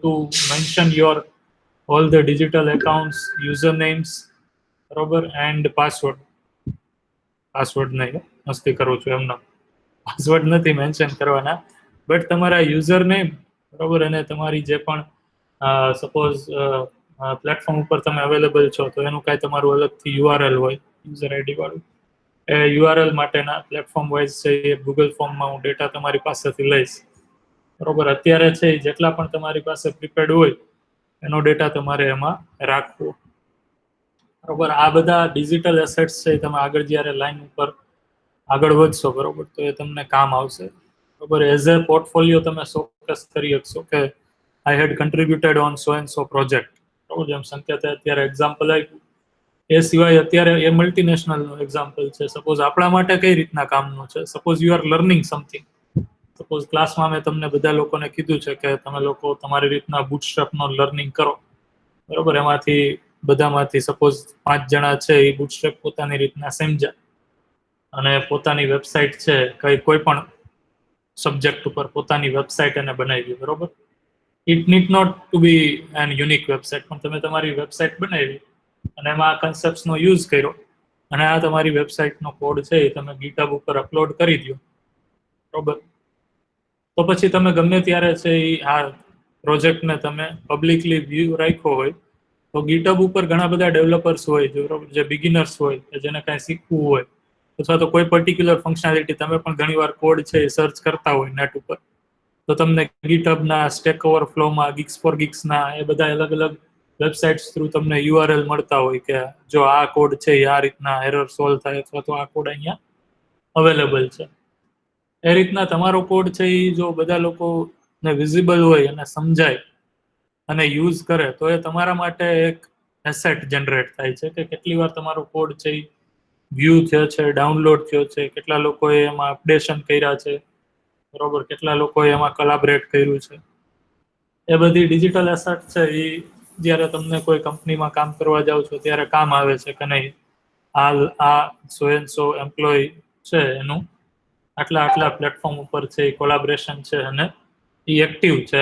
to mention your all the digital accounts, usernames, બરોબર, and password નહીં, મસ્તી કરું છું, એમનો પાસવર્ડ નથી મેન્શન કરવાના, બટ તમારા યુઝર નેમ, બરોબર, અને તમારી જે પણ સપોઝ પ્લેટફોર્મ ઉપર તમે અવેલેબલ છો તો એનું કાંઈ તમારું અલગથી યુઆરએલ હોય યુઝર આઈડી વાળું, એ યુઆરએલ માટેના પ્લેટફોર્મ વાઇઝ છે એ ગૂગલ ફોર્મમાં હું ડેટા તમારી પાસેથી લઈશ, બરોબર. અત્યારે છે જેટલા પણ તમારી પાસે પ્રીપેડ હોય એનો ડેટા તમારે એમાં રાખવો, બરોબર. આ બધા ડિજિટલ એસેટ્સ છે તમે આગળ જ્યારે લાઈન ઉપર આગળ વધશો, બરોબર, તો એ તમને કામ આવશે, બરોબર. એઝ એ પોર્ટફોલિયો તમે શોકેસ કરી શકશો કે I had contributed on so and so project, બરોબર. જેમ સંકેતે અત્યારે એક્ઝામ્પલ આપ્યું, એ સિવાય અત્યારે એ મલ્ટીનેશનલનું એક્ઝામ્પલ છે. સપોઝ આપણા માટે કઈ રીતના કામનું છે, suppose you are learning something, suppose ક્લાસમાં મેં તમને બધા લોકોને કીધું છે કે તમે લોકો તમારી રીતના બુટસ્ટ્રેપનો લર્નિંગ કરો, બરોબર. એમાંથી બધામાંથી સપોઝ 5 જણા છે એ બુટસ્ટ્રેપ પોતાની રીતના સમજ્યા અને પોતાની વેબસાઇટ છે કોઈ પણ સબ્જેક્ટ ઉપર પોતાની વેબસાઇટ એને બનાવી, બરોબર. It need not to be an unique website, પણ તમે તમારી વેબસાઇટ બનાવી અને એમાં આ કન્સેપ્ટ્સનો યુઝ કર્યો અને આ તમારી વેબસાઇટનો કોડ છે એ તમે ગીટહબ ઉપર અપલોડ કરી દો, બરોબર. તો પછી તમે ગમે ત્યારે છે એ આ પ્રોજેક્ટને તમે પબ્લિકલી વ્યૂ રાખ્યો હોય તો ગીટહબ ઉપર ઘણા બધા ડેવલપર્સ હોય, બરોબર, જે બિગિનર્સ હોય કે જેને કાંઈ શીખવું હોય અથવા તો કોઈ પર્ટિક્યુલર ફંક્શનાલિટી તમે પણ ઘણીવાર કોડ છે એ સર્ચ કરતા હોય નેટ ઉપર, તો તમને ગીટહબના, સ્ટેક ઓવરફ્લોમાં, ગીક્સ ફોર ગીક્સના એ બધા અલગ અલગ વેબસાઇટ્સ થ્રુ તમને યુઆરએલ મળતા હોય કે જો આ કોડ છે એ આ રીતના એરર સોલ્વ થાય અથવા તો આ કોડ અહીંયા અવેલેબલ છે. એ રીતના તમારો કોડ છે એ જો બધા લોકોને વિઝિબલ હોય અને સમજાય અને યુઝ કરે તો એ તમારા માટે એક એસેટ જનરેટ થાય છે કે કેટલી વાર તમારો કોડ છે એ વ્યૂ થયો છે, ડાઉનલોડ થયો છે, કેટલા લોકોએ એમાં અપડેશન કર્યા છે, બરોબર, કેટલા લોકોએ એમાં કોલાબરેટ કર્યું છે. એ બધી ડિજિટલ એસેટ છે એ જ્યારે તમને કોઈ કંપનીમાં કામ કરવા જાઓ છો ત્યારે કામ આવે છે કે નહીં, આ સો એન્ડ સો એમ્પ્લોય છે એનું આટલા પ્લેટફોર્મ ઉપર છે એ કોલાબરેશન છે અને એ એક્ટિવ છે,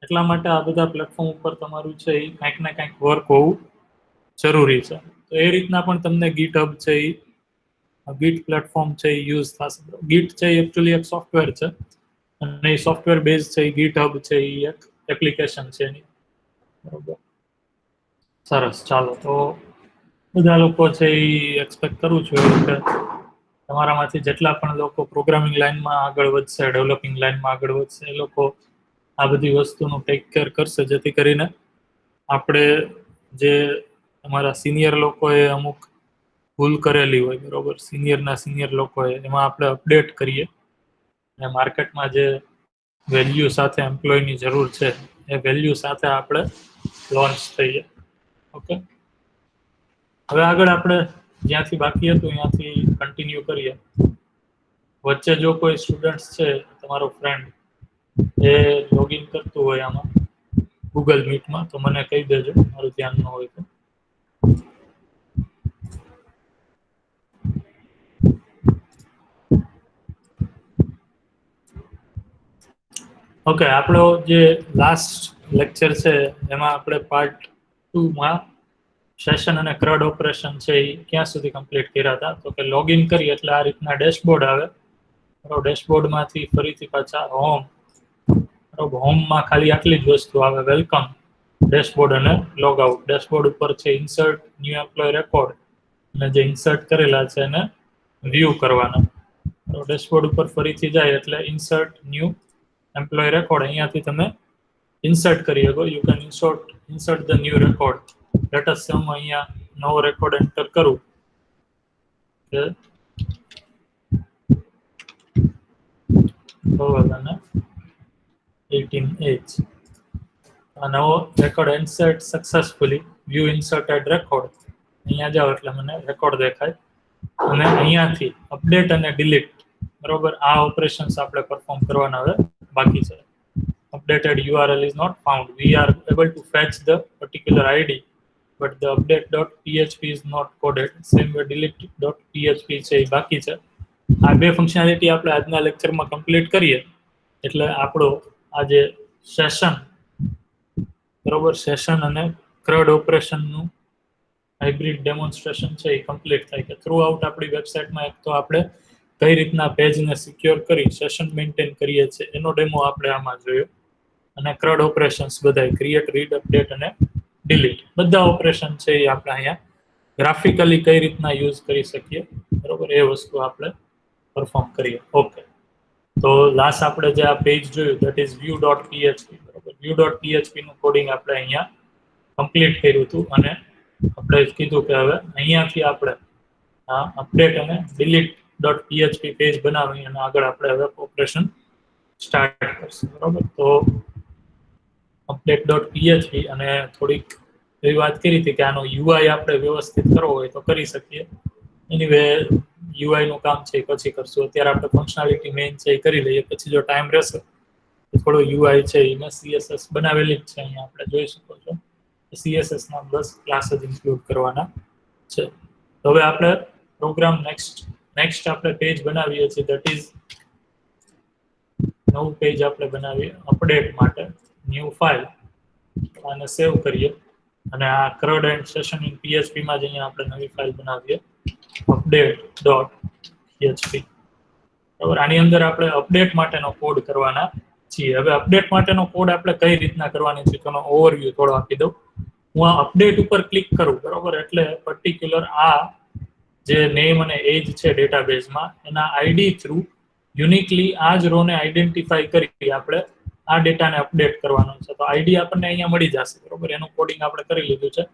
એટલા માટે આ બધા પ્લેટફોર્મ ઉપર તમારું છે એ કંઈક ને કંઈક વર્ક હોવું જરૂરી છે. તો એ રીતના પણ તમને ગીટહબ છે એ ગીટ પ્લેટફોર્મ છે એ યુઝ થશે. ગીટ છે એ એકચ્યુઅલી એક સોફ્ટવેર છે અને એ સોફ્ટવેર બેઝ છે એ ગીટહબ છે એ એક એપ્લિકેશન છે એની, બરોબર. સરસ, ચાલો, તો બધા લોકો છે એ એક્સપેક્ટ કરું છું એવું કે તમારામાંથી જેટલા પણ લોકો પ્રોગ્રામિંગ લાઇનમાં આગળ વધશે, ડેવલપિંગ લાઇનમાં આગળ વધશે, એ લોકો આ બધી વસ્તુનું ટેક કેર કરશે જેથી કરીને આપણે જે તમારા સિનિયર લોકોએ અમુક ભૂલ કરેલી હોય, બરોબર, સિનિયર લોકોએ એમાં આપણે અપડેટ કરીએ અને માર્કેટમાં જે વેલ્યુ સાથે એમ્પ્લોયની જરૂર છે એ વેલ્યુ સાથે આપણે લોન્ચ થઈએ. ઓકે, હવે આગળ આપણે જ્યાંથી બાકી હતું ત્યાંથી કન્ટિન્યુ કરીએ. વચ્ચે જો કોઈ સ્ટુડન્ટ્સ છે તમારો ફ્રેન્ડ એ લોગિન કરતું હોય આમાં ગૂગલ મીટમાં તો મને કહી દેજો, મારું ધ્યાન ન હોય તો. ઓકે, આપણો જે લાસ્ટ લેક્ચર છે એમાં આપણે પાર્ટ 2માં સેશન અને ક્રડ ઓપરેશન છે એ ક્યાં સુધી કમ્પ્લીટ કર્યા હતા, તો કે લોગિન કરી એટલે આ રીતના ડેશબોર્ડ આવે, બરાબર. ડેશબોર્ડમાંથી ફરીથી પાછા હોમમાં ખાલી આટલી જ વસ્તુ આવે, વેલકમ, ડેશબોર્ડ અને લોગ આઉટ. ડેશબોર્ડ ઉપર છે ઇન્સર્ટ ન્યૂ એમ્પ્લોય રેકોર્ડ અને જે ઇન્સર્ટ કરેલા છે એને વ્યૂ કરવાના. ડેશબોર્ડ ઉપર ફરીથી જાય એટલે ઇન્સર્ટ ન્યૂ એમ્પ્લોય રેકોર્ડ, અહીંયાથી તમે ઇન્સર્ટ કરી શકો. You can insert the new record. Latest હું અહીંયા નવો રેકોર્ડ એન્ટર કરું કે 18H. આ નવો record insert successfully, view inserted record. અહીંયા જાઓ એટલે મને રેકોર્ડ દેખાય અને અહીંયાથી અપડેટ અને ડિલીટ, બરોબર, આ ઓપરેશન્સ આપણે પરફોર્મ કરવાના હવે બાકી છે. updated URL is not found. We are able to fetch the particular ID, but the update.php is not coded. Same way delete.php છે એ બાકી છે. આ બે ફંક્શનાલિટી આપણે આજના લેક્ચરમાં કમ્પ્લીટ કરીએ એટલે આપણો આ જે સેશન, બરોબર, સેશન અને CRUD ઓપરેશનનું હાઇબ્રિડ ડેમોન્સ્ટ્રેશન છે એ કમ્પ્લીટ થાય કે થ્રુ આઉટ આપણી વેબસાઇટમાં એક તો આપણે કઈ રીતના પેજને સિક્યોર કરી સેશન મેન્ટેન કરીએ છીએ એનો ડેમો આપણે આમાં જોયો, અને CRUD ઓપરેશન્સ બધા ક્રિએટ, રીડ, અપડેટ અને ડિલીટ બધા ઓપરેશન છે એ આપણે અહીંયા ગ્રાફિકલી કઈ રીતના યુઝ કરી શકીએ, બરોબર, એ વસ્તુ આપણે પરફોર્મ કરીએ. ઓકે, તો લાસ્ટ આપણે જે આ પેજ જોયું ધેટ ઇઝ view.php, બરોબર, view.php નું કોડિંગ આપણે અહીંયા કમ્પ્લીટ કર્યું હતું, અને આપણે કીધું કે હવે અહીંયાથી આપણે અપડેટ અને delete.php પેજ બનાવી અને આગળ આપણે હવે ઓપરેશન સ્ટાર્ટ કરશું, બરોબર. તો update.php અને થોડીક એવી વાત કરી હતી કે આનો UI આપણે વ્યવસ્થિત કરવો હોય તો કરી શકીએ. એનીવે UI નું કામ છે પછી કરશું, અત્યારે આપણે ફંક્શનાલિટી મેઇન છે એ કરી લઈએ, પછી જો ટાઈમ રહેશે તો થોડો UI છે એને CSS બનાવેલી જ છે, અહીંયા આપણે જોઈ શકો છો CSS ના 10 ક્લાસ જ ઇન્ક્લુડ કરવાના છે. તો હવે આપણે પ્રોગ્રામ નેક્સ્ટ આપણે પેજ બનાવીએ છીએ, ધેટ ઇઝ નવું પેજ આપણે બનાવીએ અપડેટ માટે, ન્યૂ ફાઇલ અને સેવ કરીએ, અને આ CRUD and session in PHP માં જ અહીંયા આપણે નવી ફાઇલ બનાવીએ update.php, બરાબર. આની અંદર આપણે અપડેટ માટેનો કોડ કરવાના છીએ. હવે અપડેટ માટેનો કોડ આપણે કઈ રીતના કરવાની છે તેનો ઓવરવ્યુ થોડો આપી દઉં. હું આ અપડેટ ઉપર ક્લિક કરું, બરોબર, એટલે પર્ટિક્યુલર આ જે નેમ અને એજ છે ડેટાબેઝમાં એના આઈડી થ્રુ યુનિકલી આ જ રોને આઈડેન્ટિફાઈ કરી આપણે આ ડેટાને અપડેટ કરવાનો છે. તો આઈડી આપણને અહીંયા મળી જશે, બરોબર, એનું કોડિંગ આપણે કરી લીધું છે.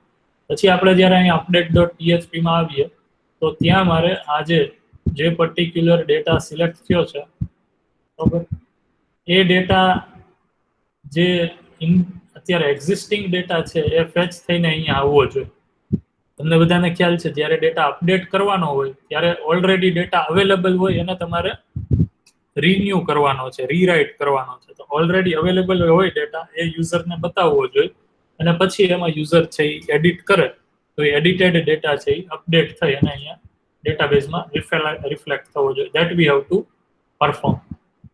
પછી આપણે જ્યારે અહીંયા update.php માં આવીએ તો ત્યાં મારે આજે જે પર્ટિક્યુલર ડેટા સિલેક્ટ થયો છે, બરોબર, એ ડેટા જે અત્યારે એક્ઝિસ્ટિંગ ડેટા છે એ ફેચ થઈને અહીંયા આવવો જોઈએ. તમને બધાને ખ્યાલ છે જ્યારે ડેટા અપડેટ કરવાનો હોય ત્યારે ઓલરેડી ડેટા અવેલેબલ હોય એને તમારે રિન્યુ કરવાનો છે, રીરાઇટ કરવાનો છે. તો ઓલરેડી અવેલેબલ હોય ડેટા એ યુઝરને બતાવવો જોઈએ, અને પછી એમાં યુઝર છે એ એડિટ કરે તો એ એડિટેડ ડેટા છે એ અપડેટ થઈ અને અહીંયા ડેટાબેઝમાં રિફ્લેક્ટ થવો જોઈએ. That we have to perform.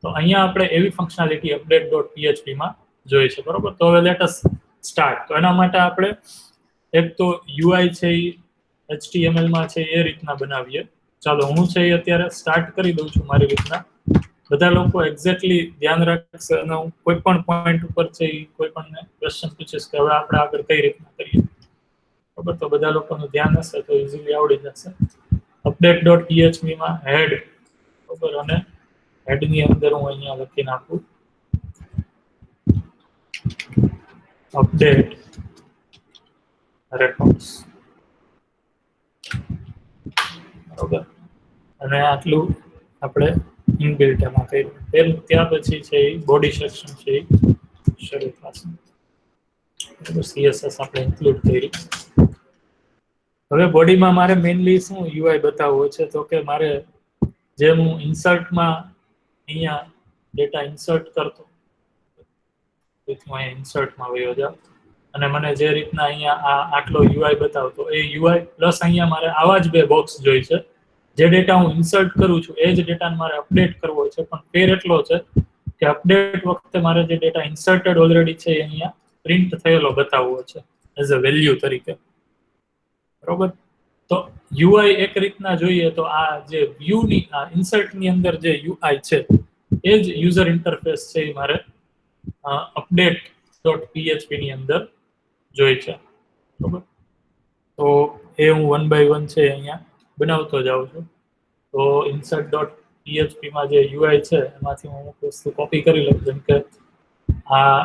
તો અહીંયા આપણે એવી ફંક્શનાલિટી update.php માં જોઈ છે, બરોબર. તો હવે લેટ અસ સ્ટાર્ટ. તો એના માટે આપણે એક તો UI છે એ HTML માં છે એ રીતના બનાવીએ. ચાલો હું છે એ અત્યારે સ્ટાર્ટ કરી દઉં છું મારી રીતના. બધા લોકો એક્ઝેક્ટલી ધ્યાન રાખશે અને હું કોઈ પણ પોઈન્ટ ઉપર છે એ કોઈ પણ ક્વેશ્ચન પૂછીશ કે હવે આપણે આગળ કઈ રીતના કરીએ, બરોબર. તો બધા લોકોનું ધ્યાન હશે તો ઇઝીલી આવડી જશે. update.php માં હેડ, બરોબર, અને હેડની અંદર હું અહીંયા લખી નાખું અપડેટ રેકોર્ડ્સ, બરોબર, અને આટલું આપણે ઇનબિલ્ટ એમાં કર્યું. ત્યાં પછી છે એ બોડી સેક્શન છે એ શરૂ થશે, બરોબર. CSS આપણે ઇન્ક્લુડ કરી. હવે બોડીમાં મારે મેઇનલી શું UI બતાવવો છે, તો કે મારે જેમ હું ઇન્સર્ટમાં અહીંયા ડેટા ઇન્સર્ટ કરતો, હું અહીંયા ઇન્સર્ટમાં વયો જાઉં અને મને જે રીતના અહીંયા આટલો UI બતાવતો એ UI પ્લસ અહીંયા મારે આવા જ બે બોક્સ જોઈ છે. જે ડેટા હું ઇન્સર્ટ કરું છું એ જ ડેટાને મારે અપડેટ કરવો છે, પણ ફેર એટલો છે કે અપડેટ વખતે મારે જે ડેટા ઇન્સર્ટેડ ઓલરેડી છે એ અહીંયા પ્રિન્ટ થયેલો બતાવવો છે એઝ અ વેલ્યુ તરીકે, બરોબર. તો UI એક રીતના જોઈએ તો આ જે વ્યૂની આ ઇન્સર્ટની અંદર જે UI છે એ જ યુઝર ઇન્ટરફેસ છે એ મારે update.php ની અંદર જોઈ છે, બરોબર. તો એ હું 1 by 1 છે અહીંયા બનાવતો જાઉં છું. તો insert.php માં જે UI છે એમાંથી હું અમુક વસ્તુ કોપી કરી લઉં, જેમ કે આ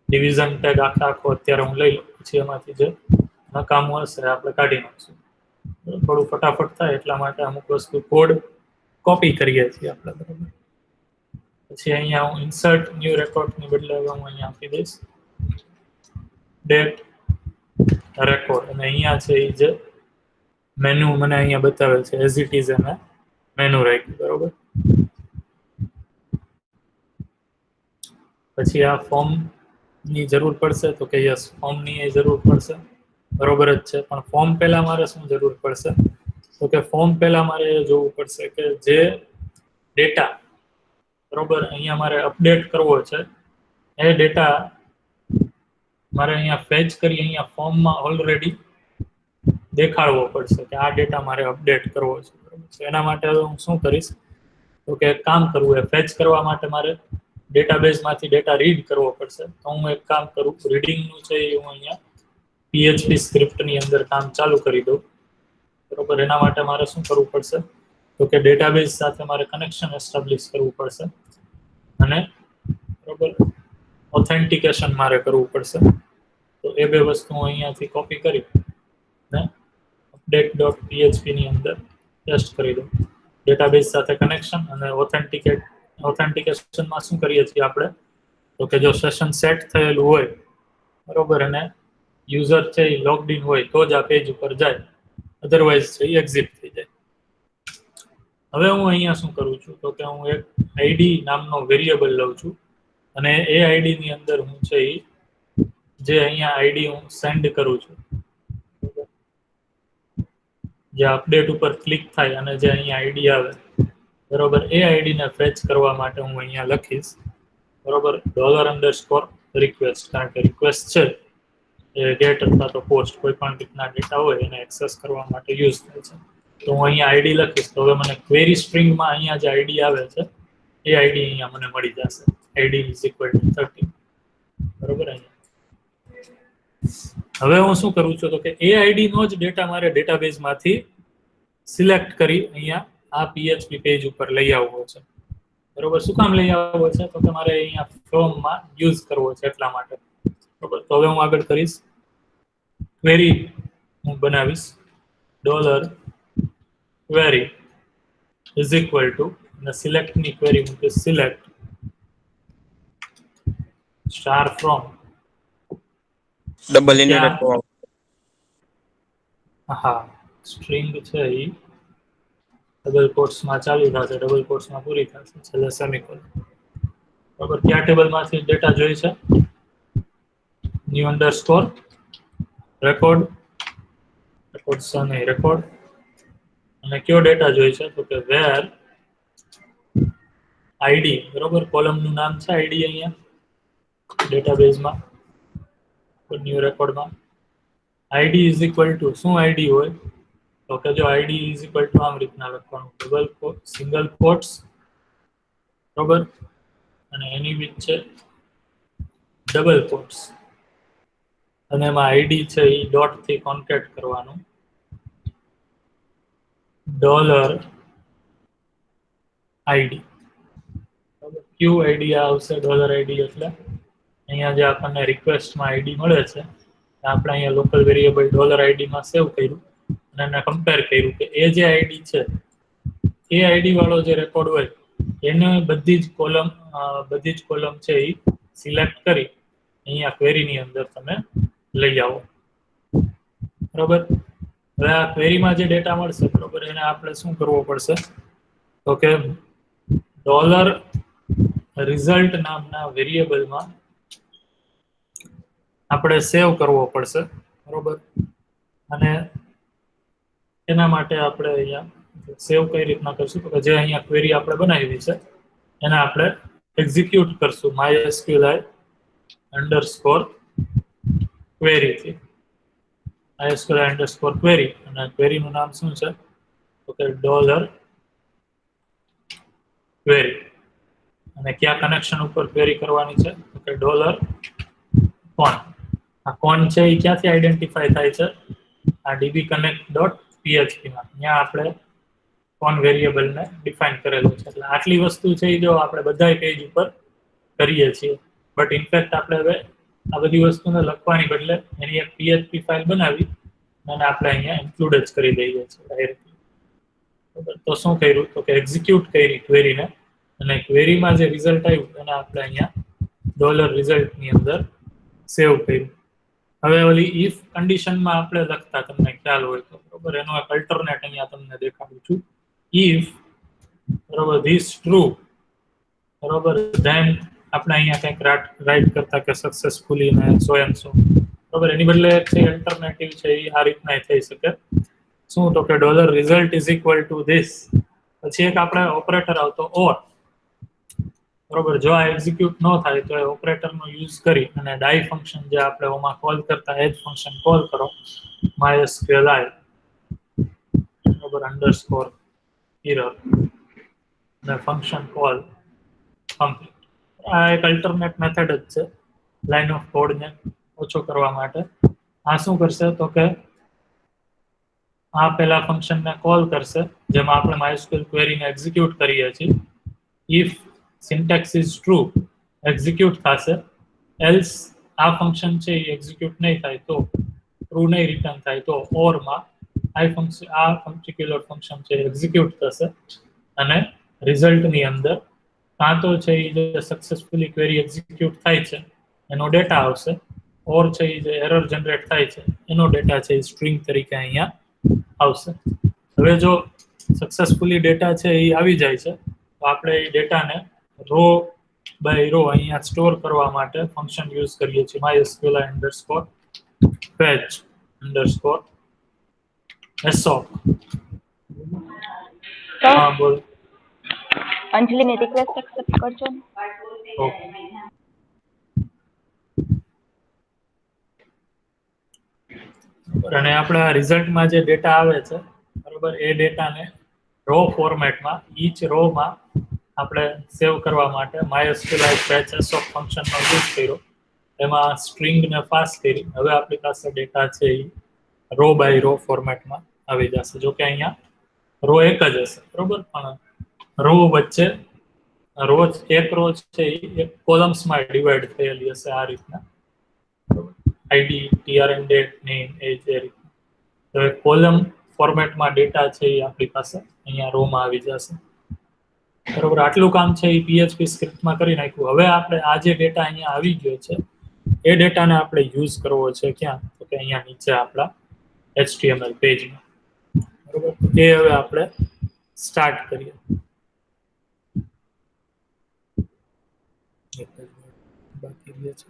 ડિવિઝન ટેગ આખો અત્યારે હું લઈ લઉં, પછી એમાંથી જે નકામું હશે આપણે કાઢી નાખશું. થોડું ફટાફટ થાય એટલા માટે અમુક વસ્તુ કોડ કોપી કરીએ છીએ આપણે, બરાબર. પછી અહીંયા હું ઇન્સર્ટ ન્યૂ રેકોર્ડની બદલે હું અહીંયા આપી દઈશ ડેટ રેકોર્ડ, અને અહીંયા છે એ જે મેનુ મને અહીંયા બતાવેલ છે એઝ ઇટ ઇઝ એને મેનુ રાખ્યું, બરોબર. પછી આ ફોર્મની જરૂર પડશે તો કે યસ ફોર્મની એ જરૂર પડશે, બરોબર જ છે. પણ ફોર્મ પહેલા મારે શું જરૂર પડશે તો કે ફોર્મ પહેલા મારે જોવું પડશે કે જે ડેટા, બરોબર અહીંયા મારે અપડેટ કરવો છે એ ડેટા મારે અહીંયા ફેચ કરી અહીંયા ફોર્મમાં ઓલરેડી દેખાડવો પડશે કે આ ડેટા મારે અપડેટ કરવો છે બરોબર છે એના માટે હું શું કરીશ તો કે એક કામ કરવું એ ફેચ કરવા માટે મારે ડેટાબેઝમાંથી ડેટા રીડ કરવો પડશે તો હું એક કામ કરું રીડિંગનું છે એ હું અહીંયા PHP સ્ક્રિપ્ટની અંદર કામ ચાલુ કરી દઉં બરોબર એના માટે મારે શું કરવું પડશે તો કે ડેટાબેઝ સાથે મારે કનેક્શન એસ્ટાબ્લિશ કરવું પડશે અને બરોબર ઓથેન્ટિકેશન મારે કરવું પડશે તો એ બે વસ્તુ હું અહીંયાથી કોપી કરી ને update.php ની અંદર પેસ્ટ કરી દઉં ડેટાબેઝ સાથે કનેક્શન અને ઓથેન્ટિકેશનમાં શું કરીએ છીએ આપણે તો કે જો સેશન સેટ થયેલું હોય બરોબર અને યુઝર છે એ લોગ્ડ ઇન હોય તો જ આ પેજ ઉપર જાય અધરવાઇઝ છે એ એક્ઝિટ થઈ જાય હવે હું અહીંયા શું કરું છું તો કે હું એક આઈડી નામનો વેરિયેબલ લઉં છું અને એ આઈડી ની અંદર હું છે જે અહીંયા આઈડી હું સેન્ડ કરું છું જે અપડેટ ઉપર ક્લિક થાય અને જે અહીંયા આઈડી આવે બરોબર એ આઈડી ને ફેચ કરવા માટે હું અહીંયા લખીશ બરોબર $_request કારણ કે રિક્વેસ્ટ છે એ ગેટ અથવા તો પોસ્ટ કોઈ પણ રીતના ડેટા હોય એને એક્સેસ કરવા માટે યુઝ થાય છે તો હું અહીંયા આઈડી લખીશ તો હવે મને ક્વેરી સ્ટ્રિંગમાં અહીંયા જે આઈડી આવે છે એ આઈડી અહીંયા મને મળી જશે id = 30 બરોબર અહીંયા હવે હું શું કરું છું તો કે એ આઈડી નો જ ડેટા મારે ડેટાબેઝમાંથી સિલેક્ટ કરી અહીંયા આ PHP પેજ ઉપર લઈ આવવો છે બરોબર શું કામ લઈ આવવો છે તો કે મારે અહીંયા ફોર્મમાં યુઝ કરવો છે એટલા માટે બરોબર તો હવે હું આગળ કરીશ ક્વેરી હું બનાવીશ $query = અને સિલેક્ટ ની ક્વેરી હું select star from double inverted હા સ્ટ્રિંગ છે એ ડબલ કોટ્સમાં ચાલુ થશે ડબલ કોટ્સમાં પૂરી થશે છેલ્લે સેમિકોલન બરાબર કયા ટેબલમાંથી ડેટા જોઈ છે ન્યુ અંડરસ્કોર રેકોર્ડ સને રેકોર્ડ અને કયો ડેટા જોઈ છે તો કે વેર આઈડી બરોબર કોલમનું નામ છે આઈડી અહીંયા ડેટાબેઝમાં ન્યુ રેકોર્ડમાં id = શું id હોય તો કે જો id = આમ રીતના લખવાનું ડબલ કોટ સિંગલ કોટ્સ બરોબર અને એની વચ્ચે ડબલ કોટ્સ અને એમાં id છે એ ડોટ થી કોન્કેટ કરવાનું $id ક્યુ id આવશે $id એટલે અહીંયા જે આપણને રિક્વેસ્ટમાં આઈડી મળે છે આપણે અહીંયા લોકલ વેરિયેબલ $id માં સેવ કર્યું અને એને કમ્પેર કર્યું કે એ જે આઈડી છે એ આઈડી વાળો જે રેકોર્ડ હોય એને બધી જ કોલમ છે એ સિલેક્ટ કરી અહીંયા ક્વેરીની અંદર તમે લઈ આવો બરોબર હવે આ ક્વેરીમાં જે ડેટા મળશે બરોબર એને આપણે શું કરવો પડશે તો કે $result નામના વેરિયેબલમાં આપણે સેવ કરવો પડશે બરોબર અને એના માટે આપણે અહીંયા સેવ કઈ રીતના કરશું તો જે અહીંયા ક્વેરી આપણે બનાવી છે એને આપણે એક્ઝિક્યુટ કરશું mysqli_query થી mysqli_query અને ક્વેરીનું નામ શું છે તો કે $query અને કયા કનેક્શન ઉપર ક્વેરી કરવાની છે તો કે $con આ કોન છે એ ક્યાંથી આઈડેન્ટિફાય થાય છે આ dbconnect.php માં અહીંયા આપણે કોન વેરિયેબલને ડિફાઇન કરેલું છે એટલે આટલી વસ્તુ છે એ જો આપણે બધાય પેજ ઉપર કરીએ છીએ બટ ઇનફેક્ટ આપણે હવે આ બધી વસ્તુને લખવાની બદલે એની એક PHP ફાઇલ બનાવી અને આપણે અહીંયા ઇન્ક્લુડ જ કરી દઈએ છીએ ડાયરેક્ટલી બરાબર તો શું કર્યું તો કે એક્ઝિક્યુટ કરી ક્વેરીને અને ક્વેરીમાં જે રિઝલ્ટ આવ્યું એને આપણે અહીંયા $result ની અંદર સેવ કર્યું હવે ઓલી ઇફ કન્ડિશનમાં આપણે લખતા તમને ખ્યાલ હોય તો બરોબર એનો એક અલ્ટરનેટ અહીંયા તમને દેખાડું છું ઇફ બરોબર ધીસ ટ્રુ બરોબર ધેન આપણે અહીંયા કંઈક રાઈટ કરતા કે સક્સેસફુલી ને સો એન્ડ સો બરોબર એની બદલે એક છે અલ્ટરનેટિવ છે એ આ રીતના થઈ શકે શું તો કે $result = this પછી એક આપણે ઓપરેટર આવતો ઓર બરોબર. જો આ એક્ઝિક્યુટ ન થાય તો એ ઓપરેટરનો યુઝ કરી અને ડાઈ ફંક્શન જે આપણે ઓમાં કોલ કરતા એ જ ફંક્શન કોલ કરો mysqli બરોબર અંડરસ્કોર error અને ફંક્શન કોલ કમ્પ્લીટ. આ એક અલ્ટરનેટ મેથડ જ છે લાઇન ઓફ કોડને ઓછો કરવા માટે. આ શું કરશે તો કે આ પેલા ફંક્શનને કોલ કરશે જેમાં આપણે MySQL ક્વેરીને એક્ઝિક્યુટ કરીએ છીએ. If syntax is true execute થશે, એલ્સ આ ફંક્શન છે એ એક્ઝિક્યુટ નહીં થાય તો ટ્રુ નહીં રિટર્ન થાય તો ઓરમાં આ પર્ટિક્યુલર ફંક્શન છે એક્ઝિક્યુટ થશે અને રિઝલ્ટની અંદર કાં તો છે એ જે સક્સેસફુલી ક્વેરી એક્ઝિક્યુટ થાય છે એનો ડેટા આવશે, ઓર છે એ જે એરર જનરેટ થાય છે એનો ડેટા છે એ સ્ટ્રિંગ તરીકે અહીંયા આવશે. હવે જો સક્સેસફુલી ડેટા છે એ આવી જાય છે તો આપણે એ ડેટાને રો બાય રો અહીંયા સ્ટોર કરવા માટે ફંક્શન યુઝ કરીએ છીએ mysqli underscore fetch underscore assoc. હા બોલ. અંજલિની રિક્વેસ્ટ એક્સેપ્ટ કરજો. ઓકે. અને આપણા રિઝલ્ટમાં જે ડેટા આવે છે બરોબર એ ડેટાને રો ફોર્મેટમાં ઈચ રોમાં આપણે સેવ કરવા માટે mysqli fetch assoc ફંક્શનનો યુઝ કર્યો. એમાં સ્ટ્રિંગને પાસ કરી હવે આપણી પાસે ડેટા છે એ રો બાય રો ફોર્મેટમાં આવી જશે. જો કે અહીંયા રો એક જ હશે બરોબર પણ રો વચ્ચે રોજ એક રો છે એ એક કોલમ્સમાં ડિવાઈડ થયેલી હશે આ રીતના આઈડી TRN ડેટ નેમ એજ એ રીતના. તો એક કોલમ ફોર્મેટમાં ડેટા છે એ આપણી પાસે અહીંયા રોમાં આવી જશે બરોબર. આટલું કામ છે એ PHP સ્ક્રિપ્ટમાં કરી નાખ્યું. હવે આપણે આ જે ડેટા અહીંયા આવી ગયો છે એ ડેટાને આપણે યુઝ કરવો છે ક્યાં તો કે અહીંયા નીચે આપણા HTML પેજમાં બરોબર. એ હવે આપણે સ્ટાર્ટ કરીએ. બાકી રહે છે.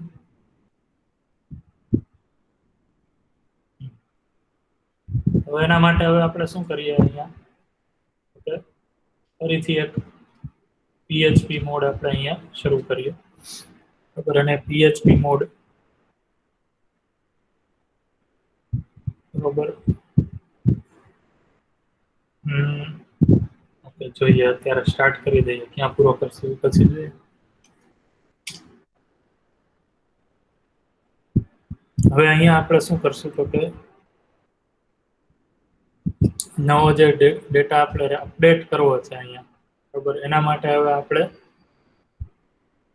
હવે એના માટે હવે આપણે શું કરીએ અહીંયા ઓકે ફરીથી એક PHP મોડ આપણે અહીંયા શરૂ કરીએ બરાબર. અને PHP મોડ બરોબર ઓકે જોઈએ અત્યારે સ્ટાર્ટ કરી દઈએ ક્યાં પૂરો કરશું પછી જોઈએ. હવે અહીંયા આપણે શું કરશું તો કે નવો જે ડેટા આપણે અપડેટ કરવો છે અહીંયા બરોબર. એના માટે હવે આપણે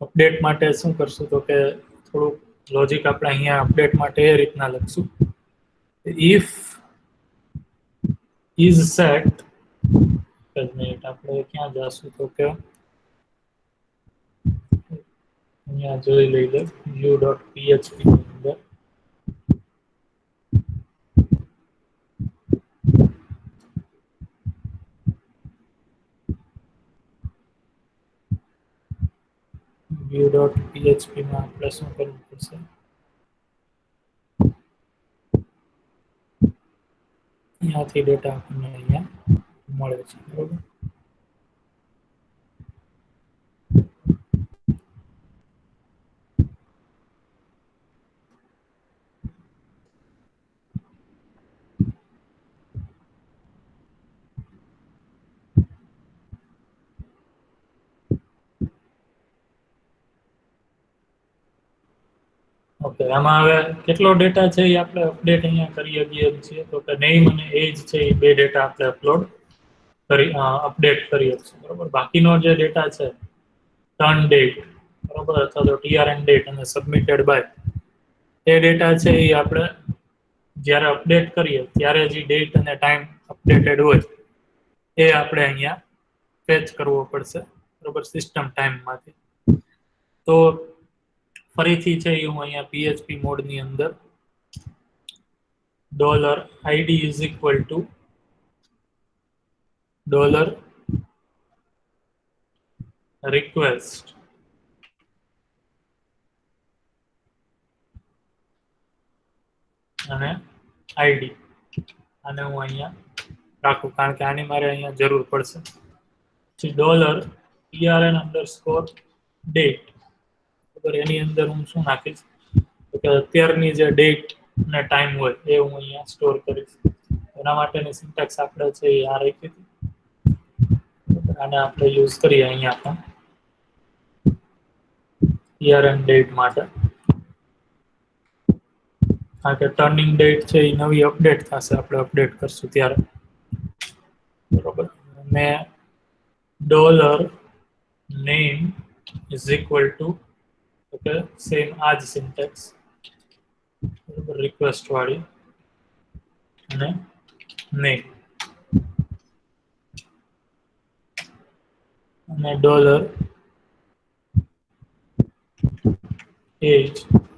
અપડેટ માટે શું કરશું તો કે થોડુંક લોજિક આપણે અહીંયા અપડેટ માટે એ રીતના લખશું ઇફ ઇઝ સેટ મિનિટ આપણે ક્યાં જશું તો કે અહીંયા જોઈ લઈએ view.php ની અંદર view.php માં આપણે શું કરવું પડશે અહીંયાથી ડેટા આપણને અહીંયા મળે છે બરોબર. ઓકે આમાં હવે કેટલો ડેટા છે એ આપણે અપડેટ અહીંયા કરી શકીએ છીએ તો કે નેમ અને એજ છે એ બે ડેટા આપણે અપડેટ કરીએ છીએ બરોબર. બાકીનો જે ડેટા છે ટર્ન ડેટ બરોબર અથવા તો TRN ડેટ અને સબમિટેડ બાય એ ડેટા છે એ આપણે જ્યારે અપડેટ કરીએ ત્યારે જે ડેટ અને ટાઈમ અપડેટેડ હોય એ આપણે અહીંયા ફેચ કરવો પડશે બરોબર સિસ્ટમ ટાઈમમાંથી. તો ફરીથી છે એ હું અહીંયા PHP મોડની અંદર $id is equal to $request અને ID આને હું અહીંયા રાખું કારણ કે આની મારે અહીંયા જરૂર પડશે. પછી $TRN_, ડેટ, બરાબર, એની અંદર હું શું નાખીશ તો કે અત્યારની જે ડેટ અને ટાઈમ હોય એ હું અહીંયા સ્ટોર કરીશ. એના માટેની સિન્ટેક્સ આપણે છે એ આ રાખી હતી. આને આપણે યુઝ કરીએ અહીંયા પણ યર એન્ડ ડેટ માટે. કારણ કે ટર્નિંગ ડેટ છે એ નવી અપડેટ થશે, આપણે અપડેટ કરશું ત્યારે, બરોબર. અને dollar name is equal to okay same આ જ સિન્ટેક્સ, બરોબર, રિક્વેસ્ટ વાળી અને નેમ અને dollar age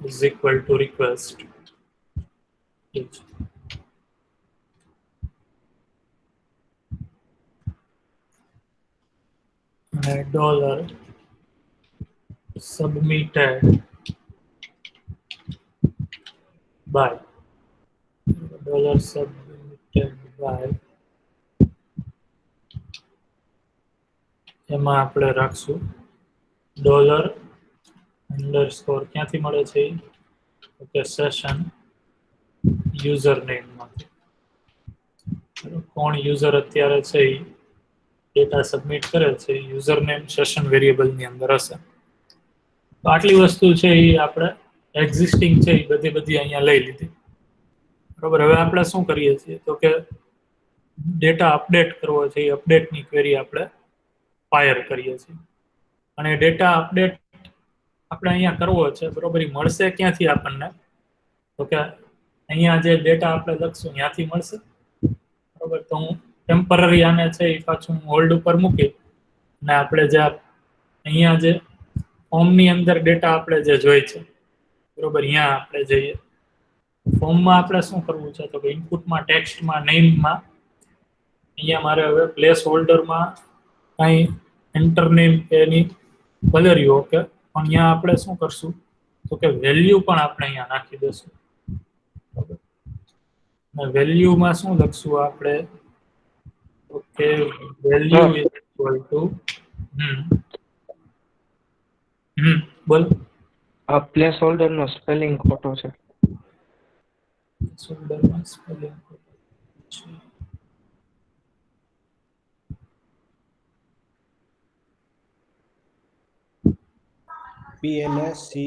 is equal to request age. અને dollar submitted by, dollar submitted by, એમાં આપણે રાખશું ડોલર અંડરસ્કોર, ક્યાંથી મળે છે ઓકે સેશન યુઝર નેમમાંથી. કોણ યુઝર અત્યારે છે એ ડેટા સબમિટ કરે છે, યુઝર નેમ સેશન વેરિયેબલની અંદર હશે. તો આટલી વસ્તુ છે એ આપણે એક્ઝિસ્ટિંગ છે એ બધી અહીંયા લઈ લીધી, બરોબર. હવે આપણે શું કરીએ છીએ તો કે ડેટા અપડેટ કરવો છે, એ અપડેટની ક્વેરી આપણે ફાયર કરીએ છીએ. અને ડેટા અપડેટ આપણે અહીંયા કરવો છે, બરોબર. એ મળશે ક્યાંથી આપણને તો કે અહીંયા જે ડેટા આપણે લખશું ત્યાંથી મળશે, બરોબર. તો હું ટેમ્પરરી આને છે એ પાછું હોલ્ડ ઉપર મૂકી અને આપણે જે અહીંયા જે ફોર્મની અંદર ડેટા આપણે જે જોઈ છે, બરોબર, અહીંયા આપણે જઈએ. ફોર્મમાં આપણે શું કરવું છે તો કે ઇનપુટમાં ટેક્સ્ટમાં નેમમાં અહીંયા મારે હવે પ્લેસ હોલ્ડરમાં કાંઈ એન્ટર નેમ એની બદલ્યું, ઓકે. પણ અહીંયા આપણે શું કરશું તો કે વેલ્યુ પણ આપણે અહીંયા નાખી દઈશું, બરાબર. અને વેલ્યુમાં શું લખશું આપણે okay value is equal two બોલ. આ પ્લેસ હોલ્ડર નો સ્પેલિંગ ખોટો છે. હોલ્ડરમાં સ્પેલિંગ છે PLACE.